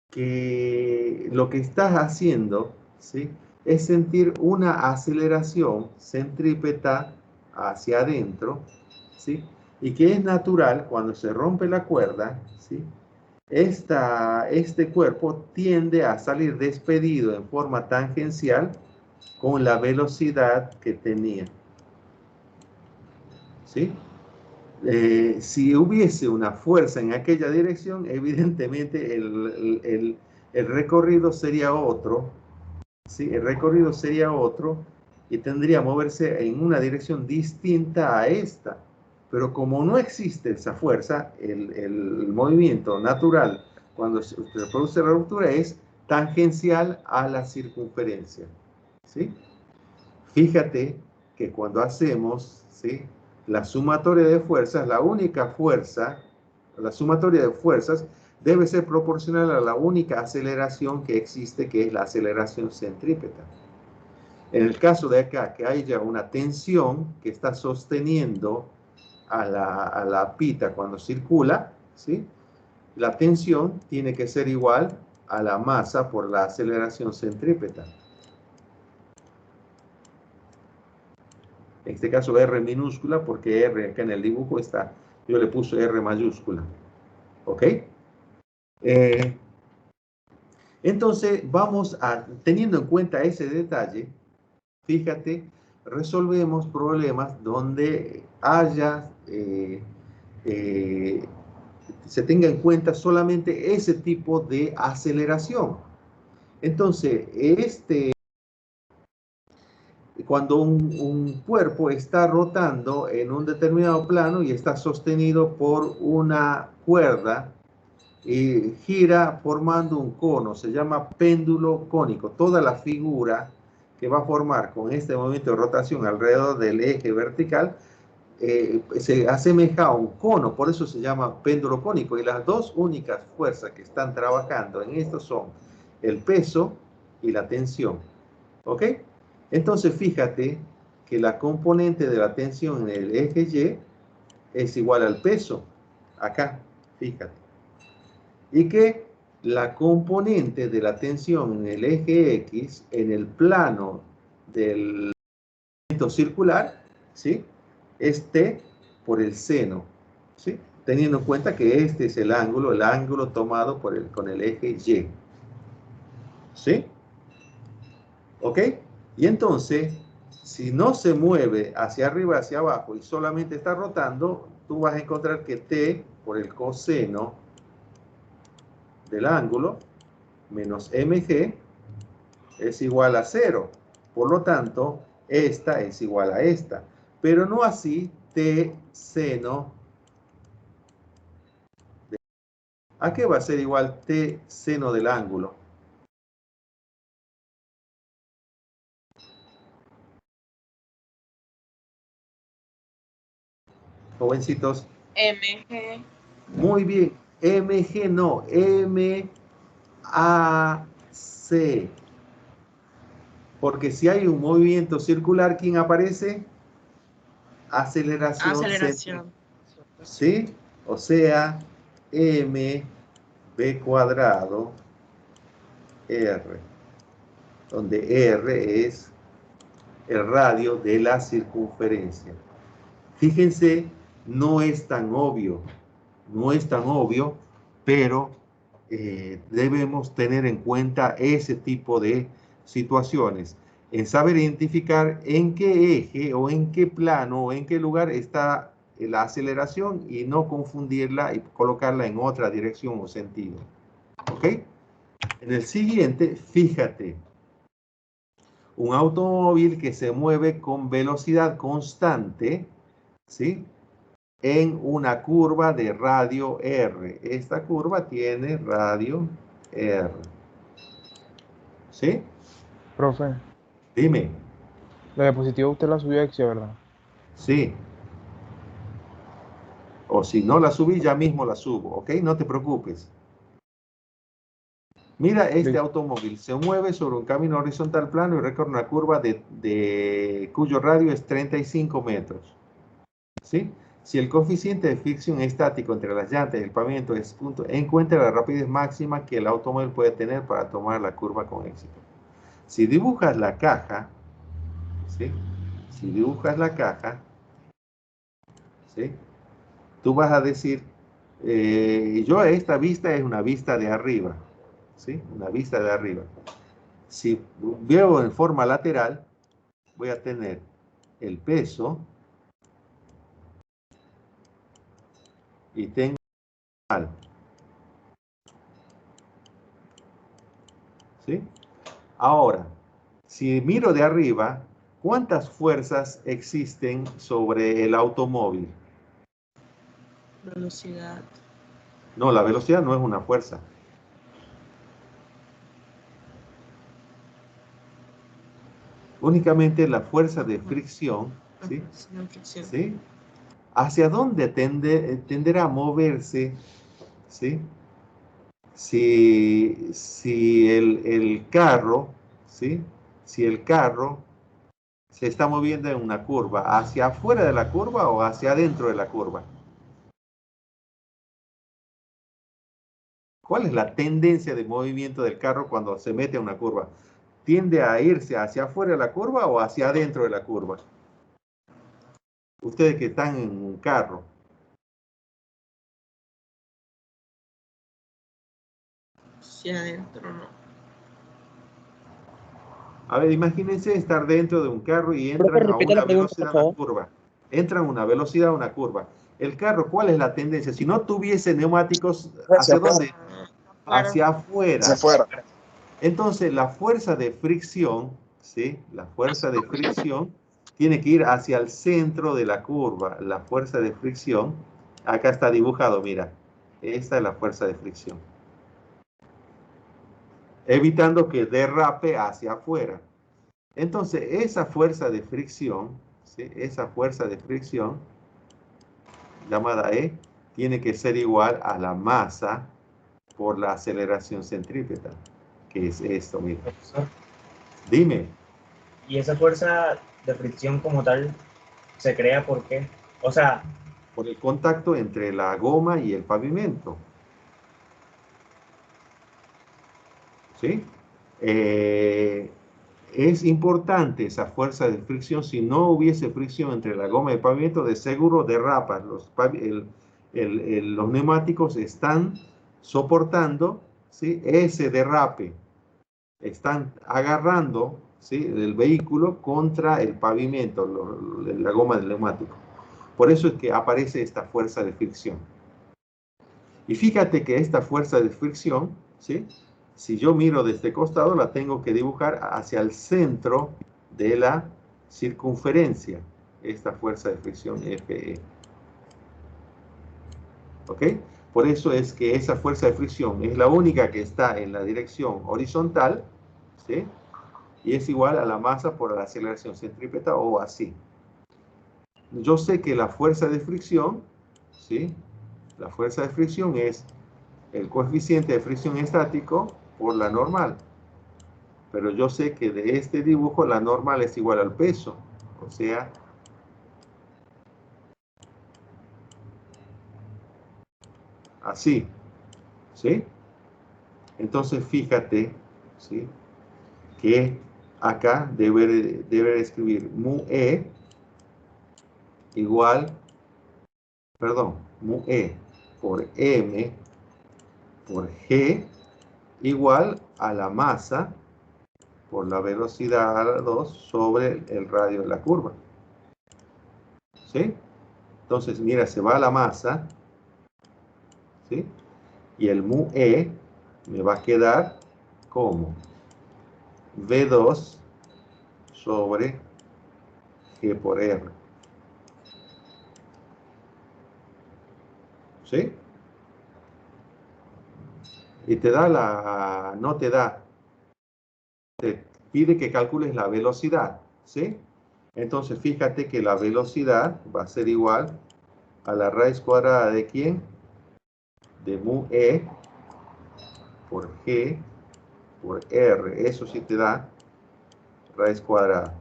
que lo que estás haciendo, ¿sí?, es sentir una aceleración centrípeta hacia adentro, ¿sí?, y que es natural cuando se rompe la cuerda, ¿sí?, este cuerpo tiende a salir despedido en forma tangencial con la velocidad que tenía. ¿Sí? Si hubiese una fuerza en aquella dirección, evidentemente el recorrido sería otro, ¿sí? El recorrido sería otro y tendría que moverse en una dirección distinta a esta. Pero como no existe esa fuerza, el movimiento natural cuando se produce la ruptura es tangencial a la circunferencia. ¿Sí? Fíjate que cuando hacemos, ¿sí?, la sumatoria de fuerzas, la única fuerza, la sumatoria de fuerzas debe ser proporcional a la única aceleración que existe, que es la aceleración centrípeta. En el caso de acá, que haya una tensión que está sosteniendo a la pita cuando circula, ¿sí?, la tensión tiene que ser igual a la masa por la aceleración centrípeta. En este caso R minúscula, porque R acá en el dibujo está, yo le puse R mayúscula. ¿Ok? Entonces, teniendo en cuenta ese detalle, fíjate, resolvemos problemas donde se tenga en cuenta solamente ese tipo de aceleración. Entonces, cuando un cuerpo está rotando en un determinado plano y está sostenido por una cuerda y gira formando un cono, se llama péndulo cónico. Toda la figura que va a formar con este movimiento de rotación alrededor del eje vertical se asemeja a un cono, por eso se llama péndulo cónico. Y las dos únicas fuerzas que están trabajando en esto son el peso y la tensión. ¿Ok? Entonces fíjate que la componente de la tensión en el eje Y es igual al peso. Acá, fíjate. Y que la componente de la tensión en el eje X, en el plano del movimiento circular, ¿sí?, es T por el seno, ¿sí?, teniendo en cuenta que este es el ángulo tomado con el eje Y. ¿Sí? ¿Ok? Y entonces, si no se mueve hacia arriba, hacia abajo y solamente está rotando, tú vas a encontrar que T por el coseno del ángulo menos mg es igual a 0. Por lo tanto, esta es igual a esta. Pero no así T seno. ¿A qué va a ser igual T seno del ángulo? Jovencitos. MG. Muy bien. MG no. MAC. Porque si hay un movimiento circular, ¿quién aparece? Aceleración. Aceleración. ¿Sí? O sea, MB cuadrado R, donde R es el radio de la circunferencia. Fíjense, no es tan obvio, pero debemos tener en cuenta ese tipo de situaciones, en saber identificar en qué eje o en qué plano o en qué lugar está la aceleración y no confundirla y colocarla en otra dirección o sentido. ¿Ok? En el siguiente, fíjate, un automóvil que se mueve con velocidad constante, ¿sí? En una curva de radio R. Esta curva tiene radio R. ¿Sí? Profe, Dime. la diapositiva usted la subió a Excel, ¿verdad? Sí. O si no la subí, ya mismo la subo. ¿Ok? No te preocupes. Mira, este Listo. automóvil se mueve sobre un camino horizontal plano y recorre una curva cuyo radio es 35 metros. ¿Sí? Si el coeficiente de fricción estático entre las llantas y el pavimento es punto, encuentra la rapidez máxima que el automóvil puede tener para tomar la curva con éxito. Si dibujas la caja, ¿sí? Si dibujas la caja, ¿sí? Tú vas a decir, esta vista es una vista de arriba, ¿sí? Una vista de arriba. Si veo en forma lateral, voy a tener el peso y tengo el mal, ¿sí? Ahora, si miro de arriba, ¿cuántas fuerzas existen sobre el automóvil? Velocidad. No, la velocidad no es una fuerza. Únicamente la fuerza de fricción, ¿sí? Sin fricción. ¿Sí? ¿Hacia dónde tenderá a moverse, ¿sí? Si el carro, ¿sí? Si el carro se está moviendo en una curva, ¿hacia afuera de la curva o hacia adentro de la curva? ¿Cuál es la tendencia de movimiento del carro cuando se mete en una curva? ¿Tiende a irse hacia afuera de la curva o hacia adentro de la curva? Ustedes que están en un carro, Hacia adentro, no. a ver, imagínense estar dentro de un carro y Profe, entran a repita una la pregunta, por velocidad a una favor. curva. Entran a una velocidad a una curva. El carro, ¿cuál es la tendencia? Si no tuviese neumáticos, ¿hacia dónde? Hacia afuera. Hacia afuera. Entonces, la fuerza de fricción, ¿sí? La fuerza de fricción tiene que ir hacia el centro de la curva. La fuerza de fricción, acá está dibujado, mira. Esta es la fuerza de fricción. Evitando que derrape hacia afuera. Entonces, esa fuerza de fricción, ¿sí? Esa fuerza de fricción, llamada E, tiene que ser igual a la masa por la aceleración centrípeta, que es esto, mira. Profesor, Dime. ¿y esa fuerza de fricción como tal se crea por qué? O sea, Por el contacto entre la goma y el pavimento. ¿Sí? Es importante esa fuerza de fricción. Si no hubiese fricción entre la goma y el pavimento, de seguro derrapa. Los neumáticos están soportando, ¿sí? Ese derrape. Están agarrando, ¿sí? El vehículo contra el pavimento, la goma del neumático. Por eso es que aparece esta fuerza de fricción. Y fíjate que esta fuerza de fricción, ¿sí? Si yo miro de este costado, la tengo que dibujar hacia el centro de la circunferencia. Esta fuerza de fricción Fe. ¿Ok? Por eso es que esa fuerza de fricción es la única que está en la dirección horizontal, ¿sí? Y es igual a la masa por la aceleración centrípeta o así. yo sé que la fuerza de fricción, ¿sí? La fuerza de fricción es el coeficiente de fricción estático por la normal. Pero yo sé que de este dibujo la normal es igual al peso. O sea, así, ¿sí? Entonces fíjate, ¿sí? Que acá debe escribir mu E igual, perdón, mu E por M por G igual a la masa por la velocidad 2 sobre el radio de la curva. ¿Sí? Entonces, mira, se va la masa, ¿sí? Y el mu E me va a quedar como V2 sobre G por R. ¿Sí? Y te da no te da, te pide que calcules la velocidad, ¿sí? Entonces, fíjate que la velocidad va a ser igual a la raíz cuadrada de ¿quién? De mu E por G por R. Eso sí te da raíz cuadrada.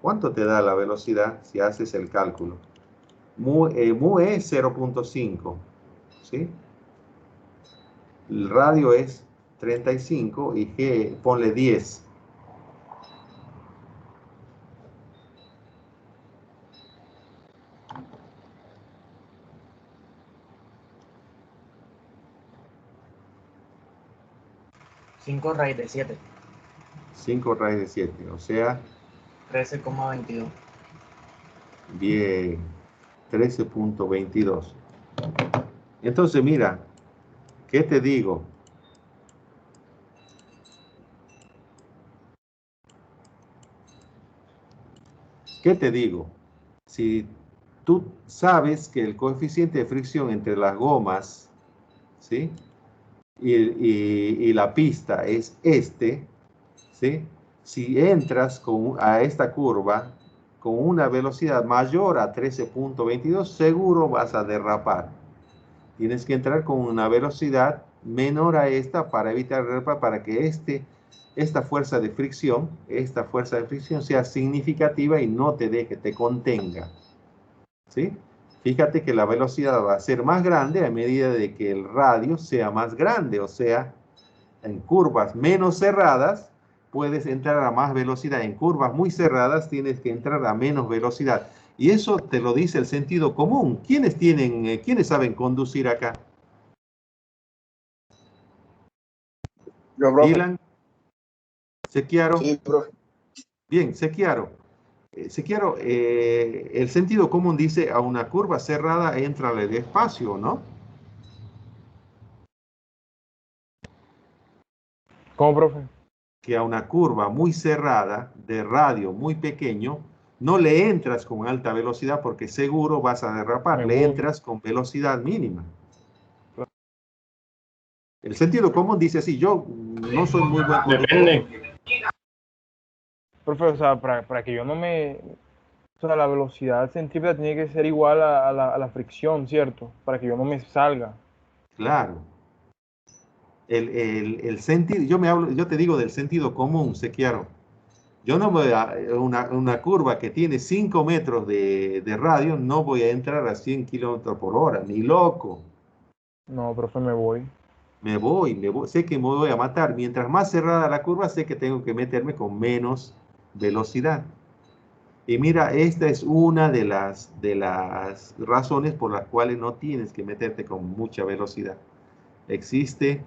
¿Cuánto te da la velocidad si haces el cálculo? Mu es 0.5, ¿sí? El radio es 35 y G, ponle 10. Cinco raíz de 7. 5 raíz de 7, o sea, 13,22. bien, 13.22. Entonces, mira, ¿qué te digo? ¿Qué te digo? Si tú sabes que el coeficiente de fricción entre las gomas, ¿sí? Y la pista es este, ¿sí? Si entras a esta curva con una velocidad mayor a 13.22, seguro vas a derrapar. Tienes que entrar con una velocidad menor a esta para evitar derrapar, para que esta fuerza de fricción sea significativa y no te deje, te contenga. ¿Sí? Fíjate que la velocidad va a ser más grande a medida de que el radio sea más grande, o sea, en curvas menos cerradas puedes entrar a más velocidad, en curvas muy cerradas tienes que entrar a menos velocidad. Y eso te lo dice el sentido común. ¿Quiénes saben conducir acá? Yo, profe. Dylan, Sequiaro. Sí, profe. Bien, Sequiaro. Sequiaro, el sentido común dice a una curva cerrada entrale despacio, ¿no? ¿Cómo, profe? Que a una curva muy cerrada, de radio muy pequeño, no le entras con alta velocidad porque seguro vas a derrapar, le entras con velocidad mínima. El sentido común dice así, yo no soy muy buen conductor. Profe, o sea, para que yo no me... O sea, la velocidad centrípeta tiene que ser igual a la fricción, ¿cierto? Para que yo no me salga. Claro. El sentido, yo te digo del sentido común, Sequiaro. Yo no voy a una curva que tiene 5 metros de radio, no voy a entrar a 100 kilómetros por hora, ni loco. No, profe, me voy. Me voy, sé que me voy a matar. Mientras más cerrada la curva, sé que tengo que meterme con menos velocidad. Y mira, esta es una de las razones por las cuales no tienes que meterte con mucha velocidad. Existe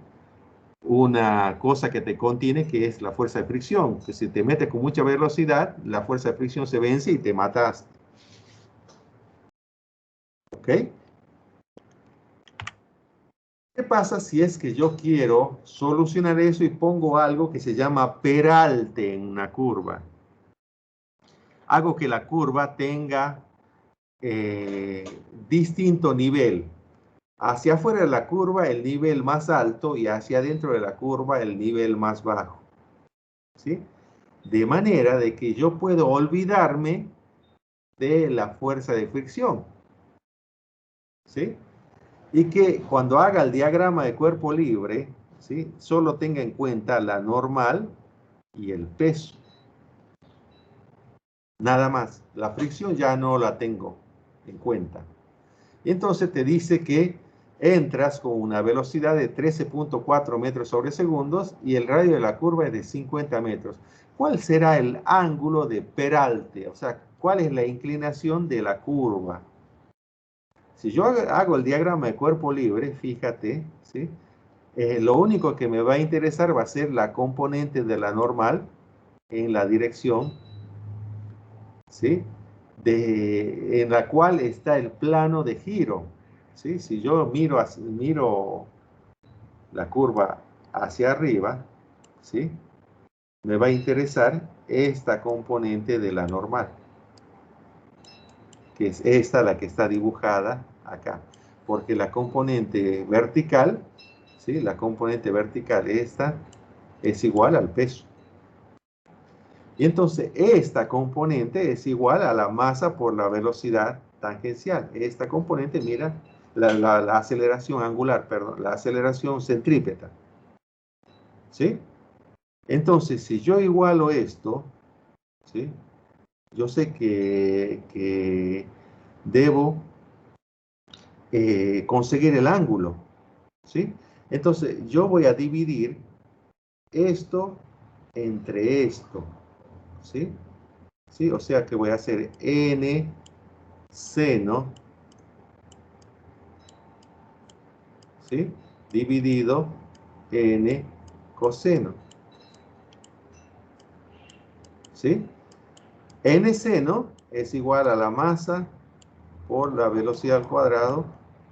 una cosa que te contiene que es la fuerza de fricción, que si te metes con mucha velocidad, la fuerza de fricción se vence y te matas. ¿Ok? ¿Qué pasa si es que yo quiero solucionar eso y pongo algo que se llama peralte en una curva? Hago que la curva tenga distinto nivel. Hacia afuera de la curva el nivel más alto y hacia adentro de la curva el nivel más bajo. ¿Sí? De manera de que yo puedo olvidarme de la fuerza de fricción. ¿Sí? Y que cuando haga el diagrama de cuerpo libre, ¿sí? Solo tenga en cuenta la normal y el peso. Nada más. La fricción ya no la tengo en cuenta. Y entonces te dice que entras con una velocidad de 13.4 metros sobre segundos y el radio de la curva es de 50 metros. ¿Cuál será el ángulo de peralte? O sea, ¿cuál es la inclinación de la curva? Si yo hago el diagrama de cuerpo libre, fíjate, ¿sí? Lo único que me va a interesar va a ser la componente de la normal en la dirección, ¿sí? En la cual está el plano de giro, ¿sí? Si yo miro la curva hacia arriba, ¿sí? Me va a interesar esta componente de la normal, que es esta la que está dibujada acá, porque la componente vertical, ¿sí? La componente vertical, esta, es igual al peso. Y entonces esta componente es igual a la masa por la velocidad tangencial. Esta componente, mira, la aceleración angular, perdón, la aceleración centrípeta. ¿Sí? Entonces, si yo igualo esto, ¿sí? Yo sé que debo conseguir el ángulo, ¿sí? Entonces, yo voy a dividir esto entre esto, ¿sí? ¿Sí? O sea que voy a hacer n seno, ¿sí? Dividido n coseno, ¿sí? N seno es igual a la masa por la velocidad al cuadrado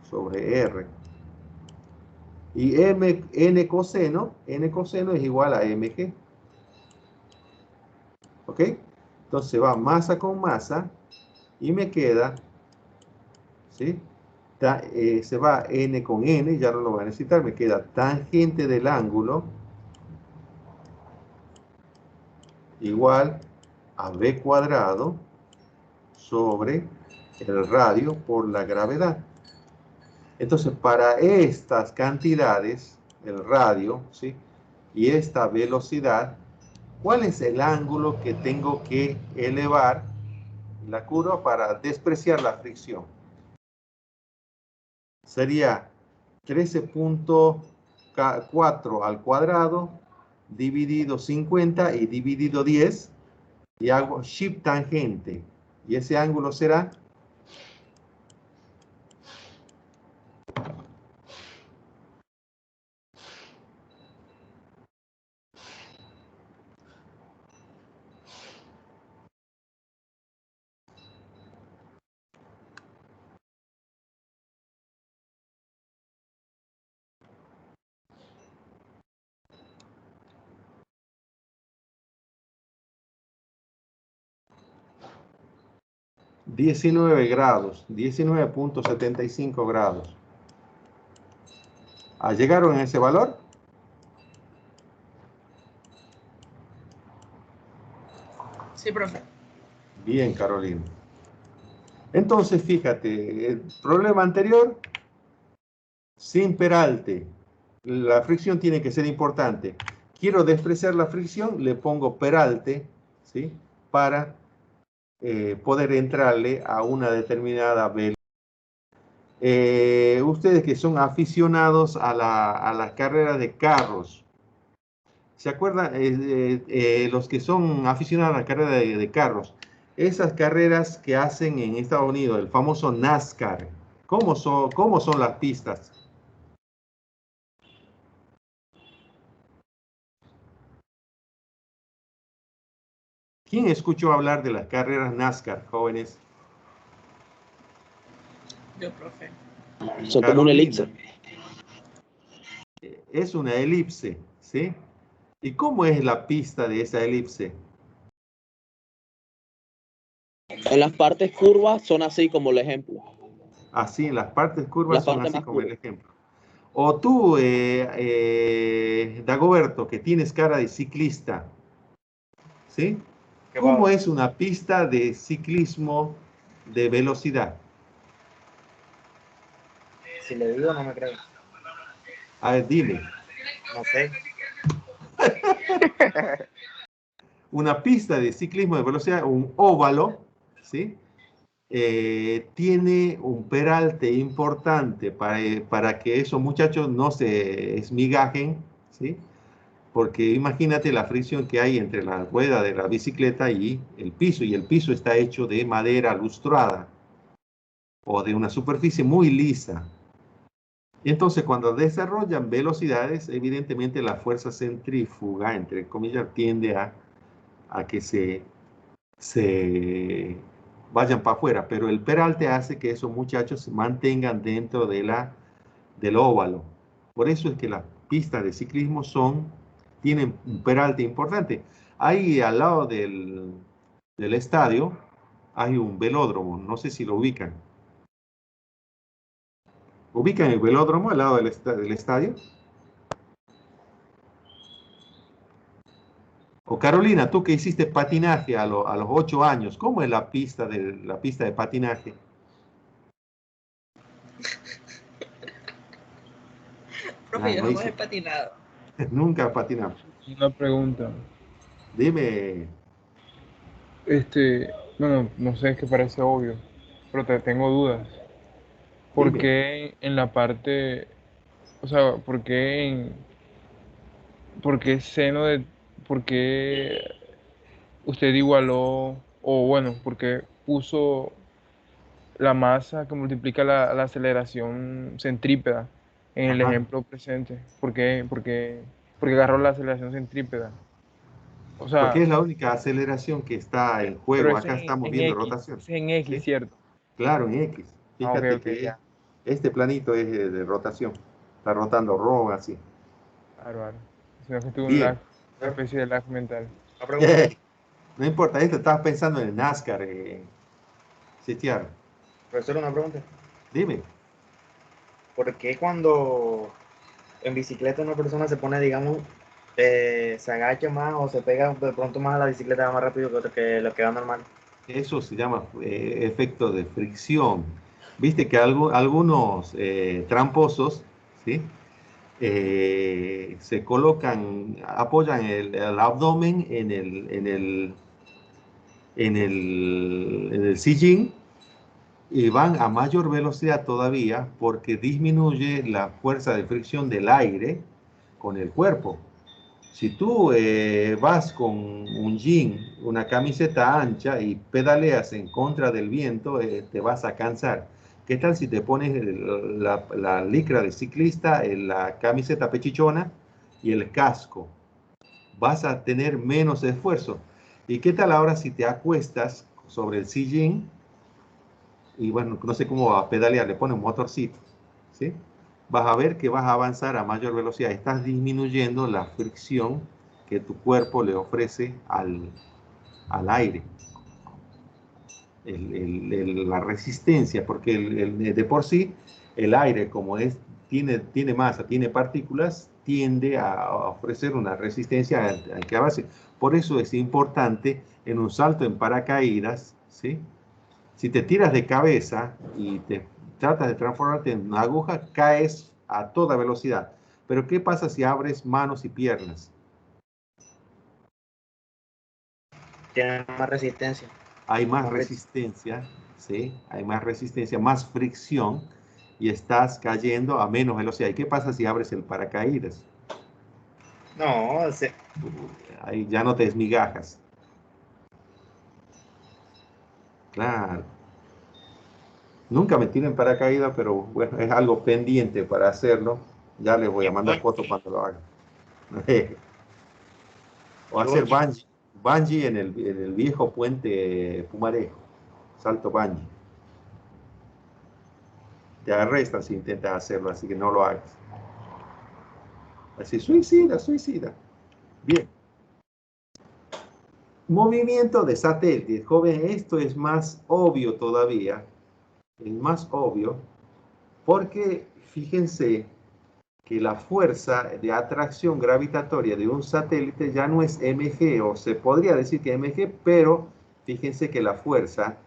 sobre r. Y n coseno es igual a mg. ¿Ok? Entonces va masa con masa y me queda, ¿sí? Se va n con n, ya no lo voy a necesitar, me queda tangente del ángulo igual a b cuadrado sobre el radio por la gravedad. Entonces, para estas cantidades, el radio, ¿sí? Y esta velocidad, ¿cuál es el ángulo que tengo que elevar la curva para despreciar la fricción? Sería 13.4 al cuadrado dividido 50 y dividido 10 y hago shift tangente. Y ese ángulo será grados, 19.75 grados. ¿Llegaron a ese valor? Sí, profe. Bien, Carolina. Entonces, fíjate, el problema anterior, sin peralte, la fricción tiene que ser importante. Quiero despreciar la fricción, le pongo peralte, ¿sí? Para poder entrarle a una determinada velocidad. Ustedes que son aficionados a las carreras de carros, ¿se acuerdan? Los que son aficionados a la carrera de carros, esas carreras que hacen en Estados Unidos, el famoso NASCAR, cómo son las pistas? ¿Quién escuchó hablar de las carreras NASCAR, jóvenes? Yo, profe. Son como una elipse. Es una elipse, ¿sí? ¿Y cómo es la pista de esa elipse? En las partes curvas son así como el ejemplo. Así, las partes curvas Las son partes así más como el curvas. ejemplo. O tú, Dagoberto, que tienes cara de ciclista, ¿sí? ¿Cómo es una pista de ciclismo de velocidad. Si le digo, no me creo. A ver, dime. No sé. Una pista de ciclismo de velocidad, un óvalo, ¿sí? Tiene un peralte importante para que esos muchachos no se esmigajen, ¿sí? Porque imagínate la fricción que hay entre la rueda de la bicicleta y el piso está hecho de madera lustrada o de una superficie muy lisa. Y entonces cuando desarrollan velocidades, evidentemente la fuerza centrífuga, entre comillas, tiende a que se vayan para afuera, pero el peralte hace que esos muchachos se mantengan dentro del óvalo. Por eso es que las pistas de ciclismo tienen un peralte importante. Ahí al lado del estadio hay un velódromo, no sé si lo ubican. ¿Ubican el velódromo al lado del estadio? O Carolina, tú que hiciste patinaje a los 8 años, ¿cómo es la pista de patinaje? Profe, yo no jamás hice- he patinado. Nunca patinado. Una pregunta. Dime, Bueno, no sé, es que parece obvio, pero tengo dudas. ¿Por dime. qué en la parte, o sea, por qué por qué usted igualó, o bueno, por qué puso la masa que multiplica la aceleración centrípeta en el Ajá. ejemplo presente? ¿Por qué agarró la aceleración centrípeta? O sea, Porque es la única aceleración que está en pero juego. eso Acá es estamos en viendo X, rotación. eso es en X, ¿Sí? ¿cierto? Claro, en X. Ah, ok, Fíjate ok, que ya. este planito es de rotación. Está rotando rojo así. Bárbaro. Sino que tuve Bien. una especie de lag mental. Una pregunta. No importa, esto estabas pensando en el NASCAR, Sitiar. Profesor, una pregunta. Dime. ¿Por qué cuando en bicicleta una persona se pone, digamos, se agacha más o se pega de pronto más a la bicicleta va más rápido que lo que va normal? Eso se llama efecto de fricción. Viste que algunos tramposos, ¿sí? Se colocan, apoyan el abdomen en el sillín y van a mayor velocidad todavía porque disminuye la fuerza de fricción del aire con el cuerpo. Si tú vas con un jean, una camiseta ancha y pedaleas en contra del viento, te vas a cansar. ¿Qué tal si te pones la licra de ciclista, la camiseta pechichona y el casco? Vas a tener menos esfuerzo. ¿Y qué tal ahora si te acuestas sobre el sillín y bueno, no sé cómo vas a pedalear, le pones un motorcito, ¿sí? Vas a ver que vas a avanzar a mayor velocidad. Estás disminuyendo la fricción que tu cuerpo le ofrece al aire. La resistencia, porque de por sí el aire, como tiene masa, tiene partículas, tiende a ofrecer una resistencia al que avance. Por eso es importante en un salto en paracaídas, ¿sí? Si te tiras de cabeza y te tratas de transformarte en una aguja, caes a toda velocidad. Pero ¿qué pasa si abres manos y piernas? Tiene más resistencia. Hay más Más resistencia, ¿sí? Hay más resistencia, más fricción y estás cayendo a menos velocidad. ¿Y qué pasa si abres el paracaídas? No, Ahí ya no te desmigajas. Claro. Nunca me tiré en paracaídas, pero bueno, es algo pendiente para hacerlo. Ya les voy a mandar fotos cuando lo haga. O hacer bungee en el viejo puente Pumarejo. Salto bungee. Te arrestan si intentas hacerlo, así que no lo hagas. Así, suicida. Bien. Movimiento de satélite. Joven, esto es más obvio todavía. Es más obvio porque fíjense que la fuerza de atracción gravitatoria de un satélite ya no es mg, o se podría decir que mg, pero fíjense que la fuerza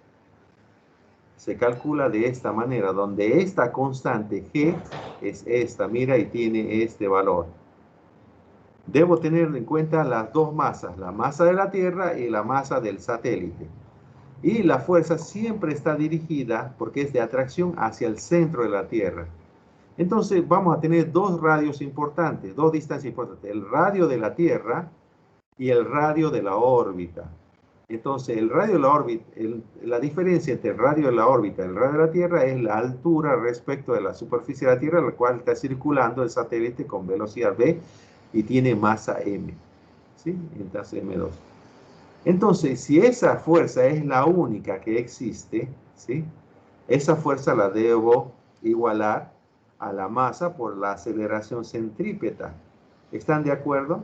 se calcula de esta manera, donde esta constante G es esta, mira, y tiene este valor. Debo tener en cuenta las dos masas, la masa de la Tierra y la masa del satélite. Y la fuerza siempre está dirigida, porque es de atracción, hacia el centro de la Tierra. Entonces vamos a tener dos radios importantes, dos distancias importantes, el radio de la Tierra y el radio de la órbita. Entonces el radio de la órbita, la diferencia entre el radio de la órbita y el radio de la Tierra es la altura respecto de la superficie de la Tierra, la cual está circulando el satélite con velocidad v y tiene masa m, ¿sí? Entonces m2. Entonces, si esa fuerza es la única que existe, ¿sí? Esa fuerza la debo igualar a la masa por la aceleración centrípeta. ¿Están de acuerdo?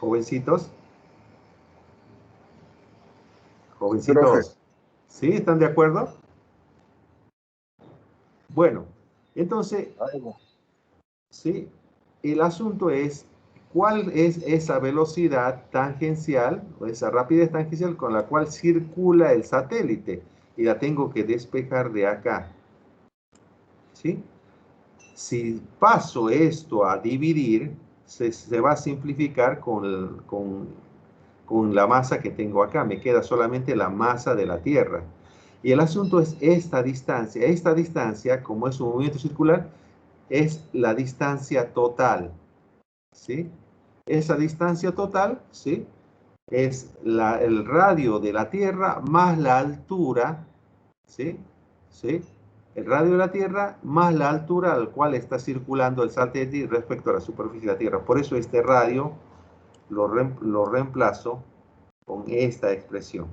Jovencitos. Jovencitos. ¿Sí? ¿Están de acuerdo? Bueno, entonces, ¿sí? El asunto es, ¿cuál es esa velocidad tangencial o esa rapidez tangencial con la cual circula el satélite? Y la tengo que despejar de acá. ¿Sí? Si paso esto a dividir, se va a simplificar con la masa que tengo acá. Me queda solamente la masa de la Tierra. Y el asunto es esta distancia. Esta distancia, como es un movimiento circular, es la distancia total. ¿Sí? Esa distancia total, ¿sí? Es el radio de la Tierra más la altura, ¿sí? ¿Sí? El radio de la Tierra más la altura al cual está circulando el satélite respecto a la superficie de la Tierra. Por eso este radio lo reemplazo con esta expresión.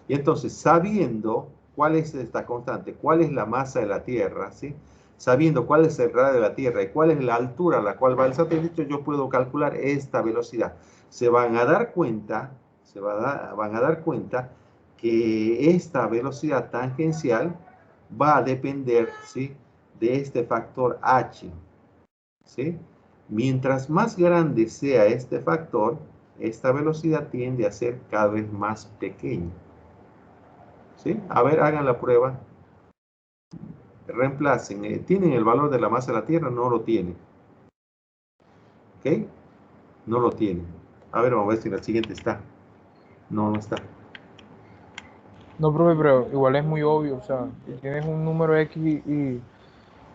Y entonces, sabiendo cuál es esta constante, cuál es la masa de la Tierra, ¿sí? Sabiendo cuál es el radio de la Tierra y cuál es la altura a la cual va el satélite, yo puedo calcular esta velocidad. Se van a dar cuenta, van a dar cuenta que esta velocidad tangencial va a depender, ¿sí? De este factor h, ¿sí? Mientras más grande sea este factor, esta velocidad tiende a ser cada vez más pequeña. ¿Sí? A ver, hagan la prueba. Reemplacen. ¿Tienen el valor de la masa de la Tierra? No lo tienen. ¿Ok? No lo tienen. A ver, vamos a ver si la siguiente está. No, no está. No, profe, pero igual es muy obvio, o sea, si tienes un número X y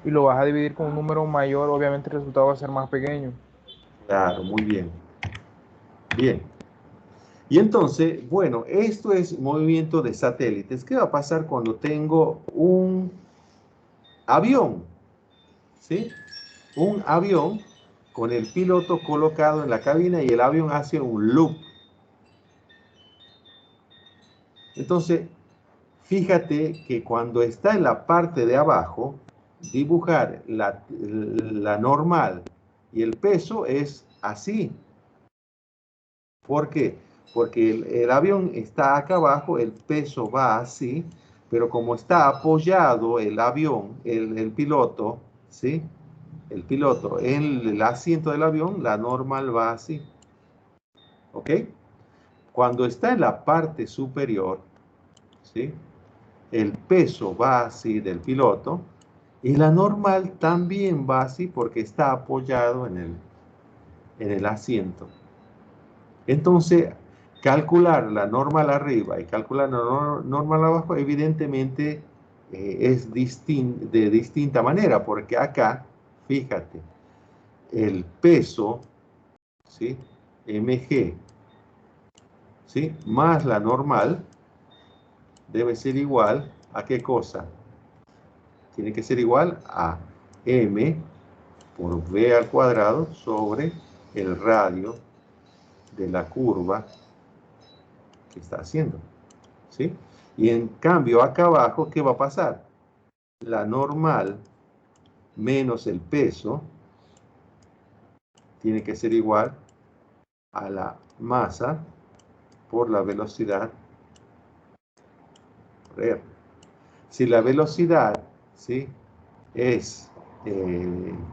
lo vas a dividir con un número mayor, obviamente el resultado va a ser más pequeño. Claro, muy bien. Bien. Y entonces, bueno, esto es movimiento de satélites. ¿Qué va a pasar cuando tengo un avión? ¿Sí? Un avión con el piloto colocado en la cabina y el avión hace un loop. Entonces, fíjate que cuando está en la parte de abajo, dibujar la normal y el peso es así. ¿Por qué? Porque el avión está acá abajo, el peso va así, pero como está apoyado el avión, el piloto, ¿sí? El piloto en el asiento del avión, la normal va así. ¿Ok? Cuando está en la parte superior, ¿sí? El peso va así del piloto y la normal también va así porque está apoyado en el asiento. Entonces, calcular la normal arriba y calcular la normal abajo, evidentemente es de distinta manera, porque acá, fíjate, el peso, ¿sí? mg, ¿sí? Más la normal debe ser igual a ¿qué cosa? Tiene que ser igual a m por v al cuadrado sobre el radio de la curva que está haciendo, ¿sí? Y en cambio acá abajo, ¿qué va a pasar? La normal menos el peso tiene que ser igual a la masa por la velocidad por r. Si la velocidad, ¿sí? es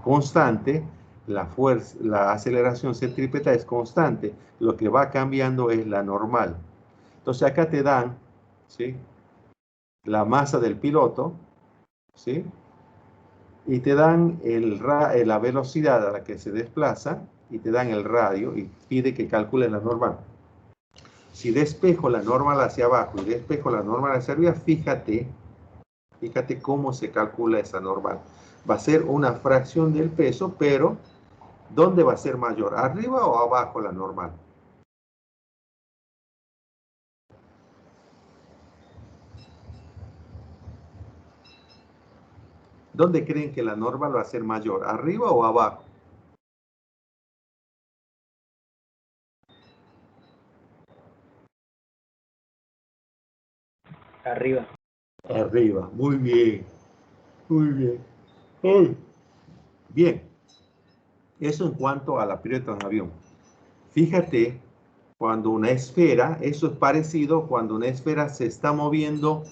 constante, la fuerza, la aceleración centrípeta es constante. Lo que va cambiando es la normal. Entonces acá te dan, ¿sí?, la masa del piloto, ¿sí?, y te dan la velocidad a la que se desplaza, y te dan el radio, y pide que calcules la normal. Si despejo la normal hacia abajo y despejo la normal hacia arriba, fíjate cómo se calcula esa normal. Va a ser una fracción del peso, pero ¿dónde va a ser mayor? ¿Arriba o abajo la normal? ¿Dónde creen que la normal va a ser mayor? ¿Arriba o abajo? Arriba. Arriba, muy bien, muy bien. Ay. Bien, eso en cuanto a la pirueta de un avión. Fíjate, cuando una esfera, eso es parecido cuando una esfera se está moviendo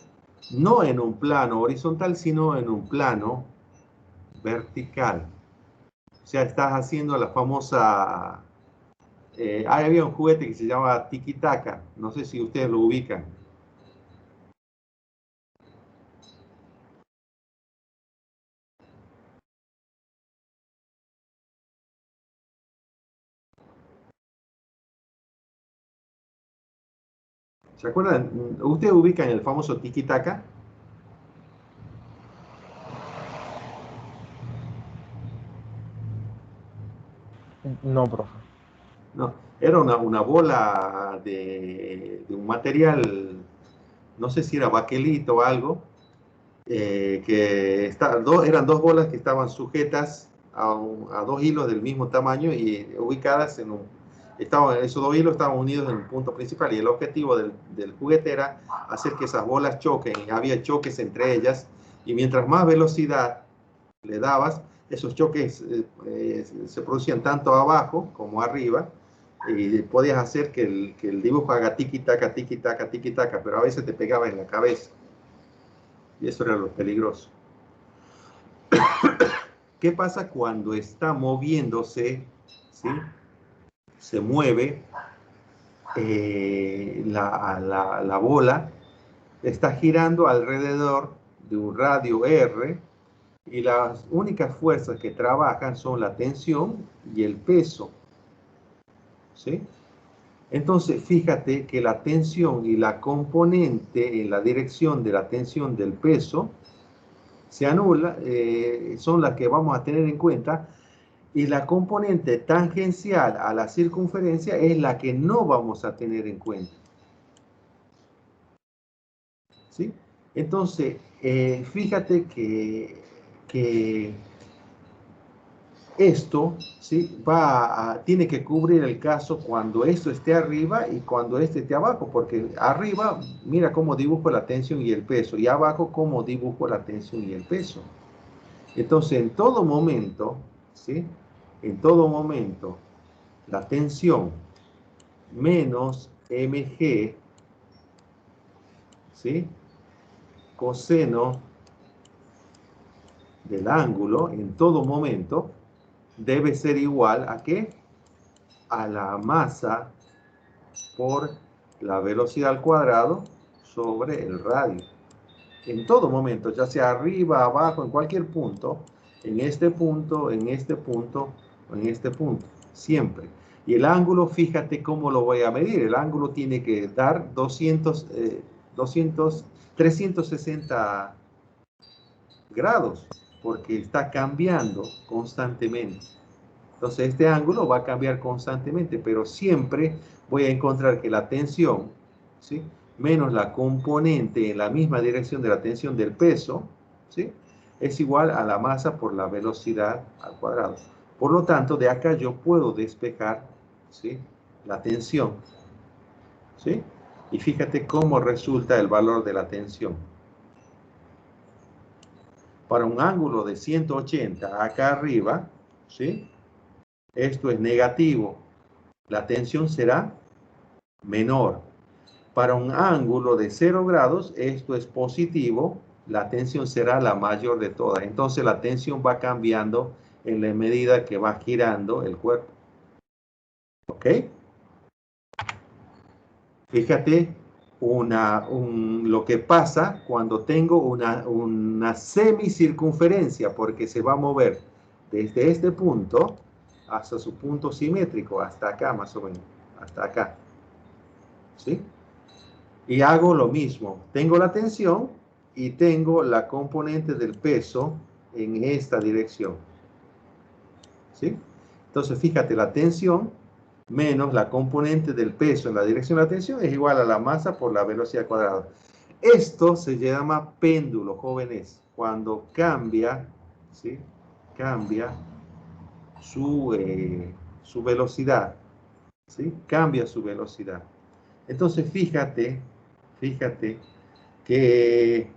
no en un plano horizontal, sino en un plano vertical. O sea, estás haciendo la famosa... había un juguete que se llama tiki-taka. No sé si ustedes lo ubican. ¿Se acuerdan? ¿Ustedes ubican el famoso tiki-taka? No, profe. No, era una bola de un material, no sé si era baquelito o algo, que eran dos bolas que estaban sujetas a dos hilos del mismo tamaño y ubicadas en esos dos hilos estaban unidos en un punto principal, y el objetivo del juguete era hacer que esas bolas choquen, y había choques entre ellas, y mientras más velocidad le dabas, esos choques se producían tanto abajo como arriba, y podías hacer que el dibujo haga tiki-taka, tiki-taka, tiki-taka, pero a veces te pegaba en la cabeza. Y eso era lo peligroso. ¿Qué pasa cuando está moviéndose, ¿sí?, se mueve la bola, está girando alrededor de un radio R, y las únicas fuerzas que trabajan son la tensión y el peso, ¿sí? Entonces, fíjate que la tensión y la componente en la dirección de la tensión del peso se anula, son las que vamos a tener en cuenta, y la componente tangencial a la circunferencia es la que no vamos a tener en cuenta, ¿sí? Entonces, fíjate que esto, ¿sí?, tiene que cubrir el caso cuando esto esté arriba y cuando este esté abajo, porque arriba, mira cómo dibujo la tensión y el peso, y abajo cómo dibujo la tensión y el peso. Entonces, en todo momento, ¿sí?, en todo momento, la tensión menos mg, ¿sí?, coseno del ángulo, en todo momento, debe ser igual ¿a qué? A la masa por la velocidad al cuadrado sobre el radio. En todo momento, ya sea arriba, abajo, en cualquier punto, en este punto, en este punto, o en este punto, siempre. Y el ángulo, fíjate cómo lo voy a medir. El ángulo tiene que dar 360 grados, porque está cambiando constantemente. Entonces este ángulo va a cambiar constantemente, pero siempre voy a encontrar que la tensión, ¿sí?, menos la componente en la misma dirección de la tensión del peso, ¿sí?, es igual a la masa por la velocidad al cuadrado. Por lo tanto, de acá yo puedo despejar, ¿sí?, la tensión, ¿sí? Y fíjate cómo resulta el valor de la tensión. Para un ángulo de 180 acá arriba, ¿sí?, esto es negativo, la tensión será menor. Para un ángulo de 0 grados, esto es positivo, la tensión será la mayor de todas. Entonces la tensión va cambiando en la medida que va girando el cuerpo. ¿Ok? Fíjate lo que pasa cuando tengo una semicircunferencia, porque se va a mover desde este punto hasta su punto simétrico, hasta acá más o menos, hasta acá. ¿Sí? Y hago lo mismo. Tengo la tensión y tengo la componente del peso en esta dirección. ¿Sí? Entonces, fíjate, la tensión menos la componente del peso en la dirección de la tensión es igual a la masa por la velocidad cuadrada. Esto se llama péndulo, jóvenes, cuando cambia, ¿sí? Cambia su velocidad, ¿sí? Cambia su velocidad. Entonces, fíjate que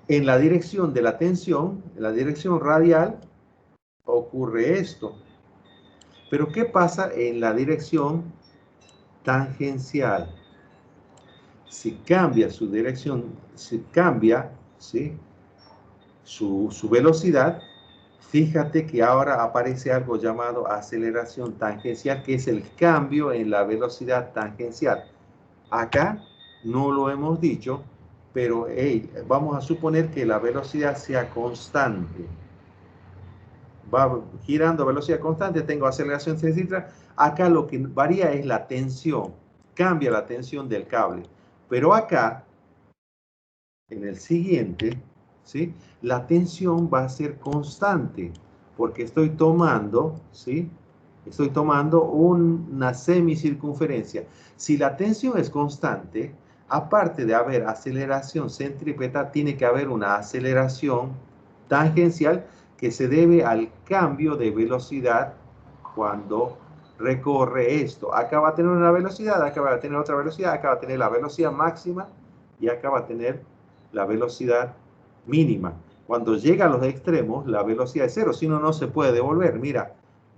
en la dirección de la tensión, en la dirección radial, ocurre esto. Pero ¿qué pasa en la dirección tangencial? Si cambia su dirección, si cambia, ¿sí? su velocidad, fíjate que ahora aparece algo llamado aceleración tangencial, que es el cambio en la velocidad tangencial. Acá no lo hemos dicho, pero hey, vamos a suponer que la velocidad sea constante. Va girando a velocidad constante, tengo aceleración etcétera. Acá lo que varía es la tensión, cambia la tensión del cable. Pero acá, en el siguiente, ¿sí? La tensión va a ser constante, porque estoy tomando, ¿sí? Estoy tomando una semicircunferencia. Si la tensión es constante, aparte de haber aceleración centrípeta, tiene que haber una aceleración tangencial que se debe al cambio de velocidad cuando recorre esto. Acá va a tener una velocidad, acá va a tener otra velocidad, acá va a tener la velocidad máxima y acá va a tener la velocidad mínima. Cuando llega a los extremos, la velocidad es cero, si no, no se puede devolver. Mira,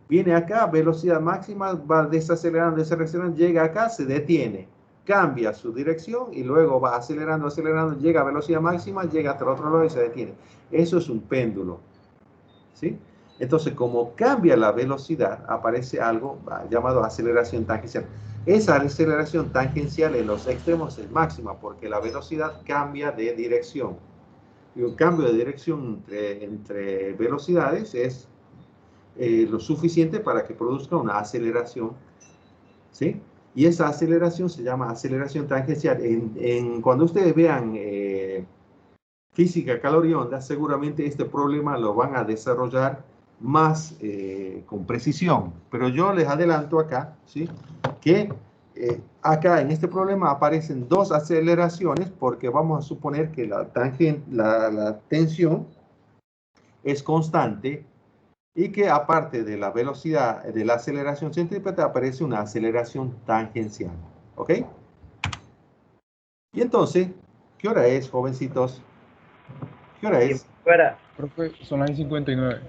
viene acá, velocidad máxima, va desacelerando, desacelerando, llega acá, se detiene, cambia su dirección y luego va acelerando, acelerando, llega a velocidad máxima, llega hasta el otro lado y se detiene. Eso es un péndulo. ¿Sí? Entonces, como cambia la velocidad, aparece algo llamado aceleración tangencial. Esa aceleración tangencial en los extremos es máxima porque la velocidad cambia de dirección. Y un cambio de dirección entre velocidades es lo suficiente para que produzca una aceleración. ¿Sí? Y esa aceleración se llama aceleración tangencial. Cuando ustedes vean física, calor y onda, seguramente este problema lo van a desarrollar más con precisión. Pero yo les adelanto acá, ¿sí? Que acá en este problema aparecen dos aceleraciones porque vamos a suponer que la tensión es constante y que aparte de la velocidad de la aceleración centrípeta aparece una aceleración tangencial. ¿Ok? Y entonces, ¿qué hora es, jovencitos? ¿Qué hora es? Fuera. Profe, son las 59.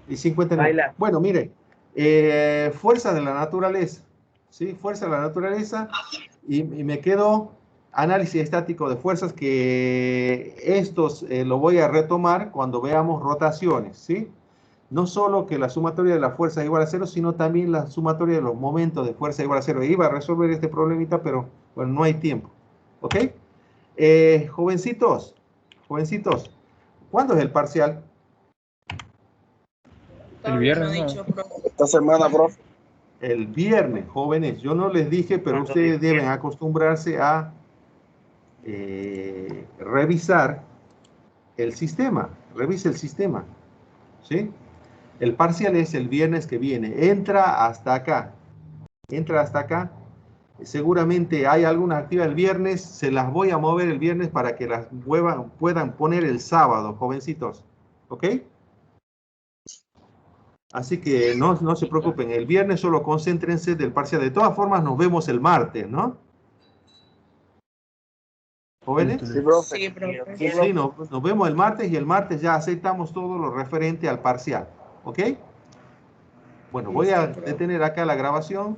Y 59. Baila. Bueno, mire, fuerza de la naturaleza, ¿sí? Fuerza de la naturaleza, y me quedo análisis estático de fuerzas, que estos lo voy a retomar cuando veamos rotaciones, ¿sí? No solo que la sumatoria de la fuerza es igual a 0, sino también la sumatoria de los momentos de fuerza igual a 0. Iba a resolver este problemita, pero bueno, no hay tiempo, ¿ok? Jovencitos, ¿cuándo es el parcial? Todavía no ha viernes, dicho, ¿no? profe. Esta semana, profe. El viernes, jóvenes. Yo no les dije, pero ustedes deben acostumbrarse a revisar el sistema. Revise el sistema, ¿sí? El parcial es el viernes que viene. Entra hasta acá. Entra hasta acá. Seguramente hay alguna actividad el viernes. Se las voy a mover el viernes para que las puedan poner el sábado, jovencitos. ¿Ok? Así que no se preocupen. El viernes solo concéntrense del parcial. De todas formas, nos vemos el martes, ¿no? ¿Jóvenes? Sí, profe. Sí, profe. Sí, nos vemos el martes y el martes ya aceptamos todo lo referente al parcial. ¿Ok? Bueno, voy a detener acá la grabación.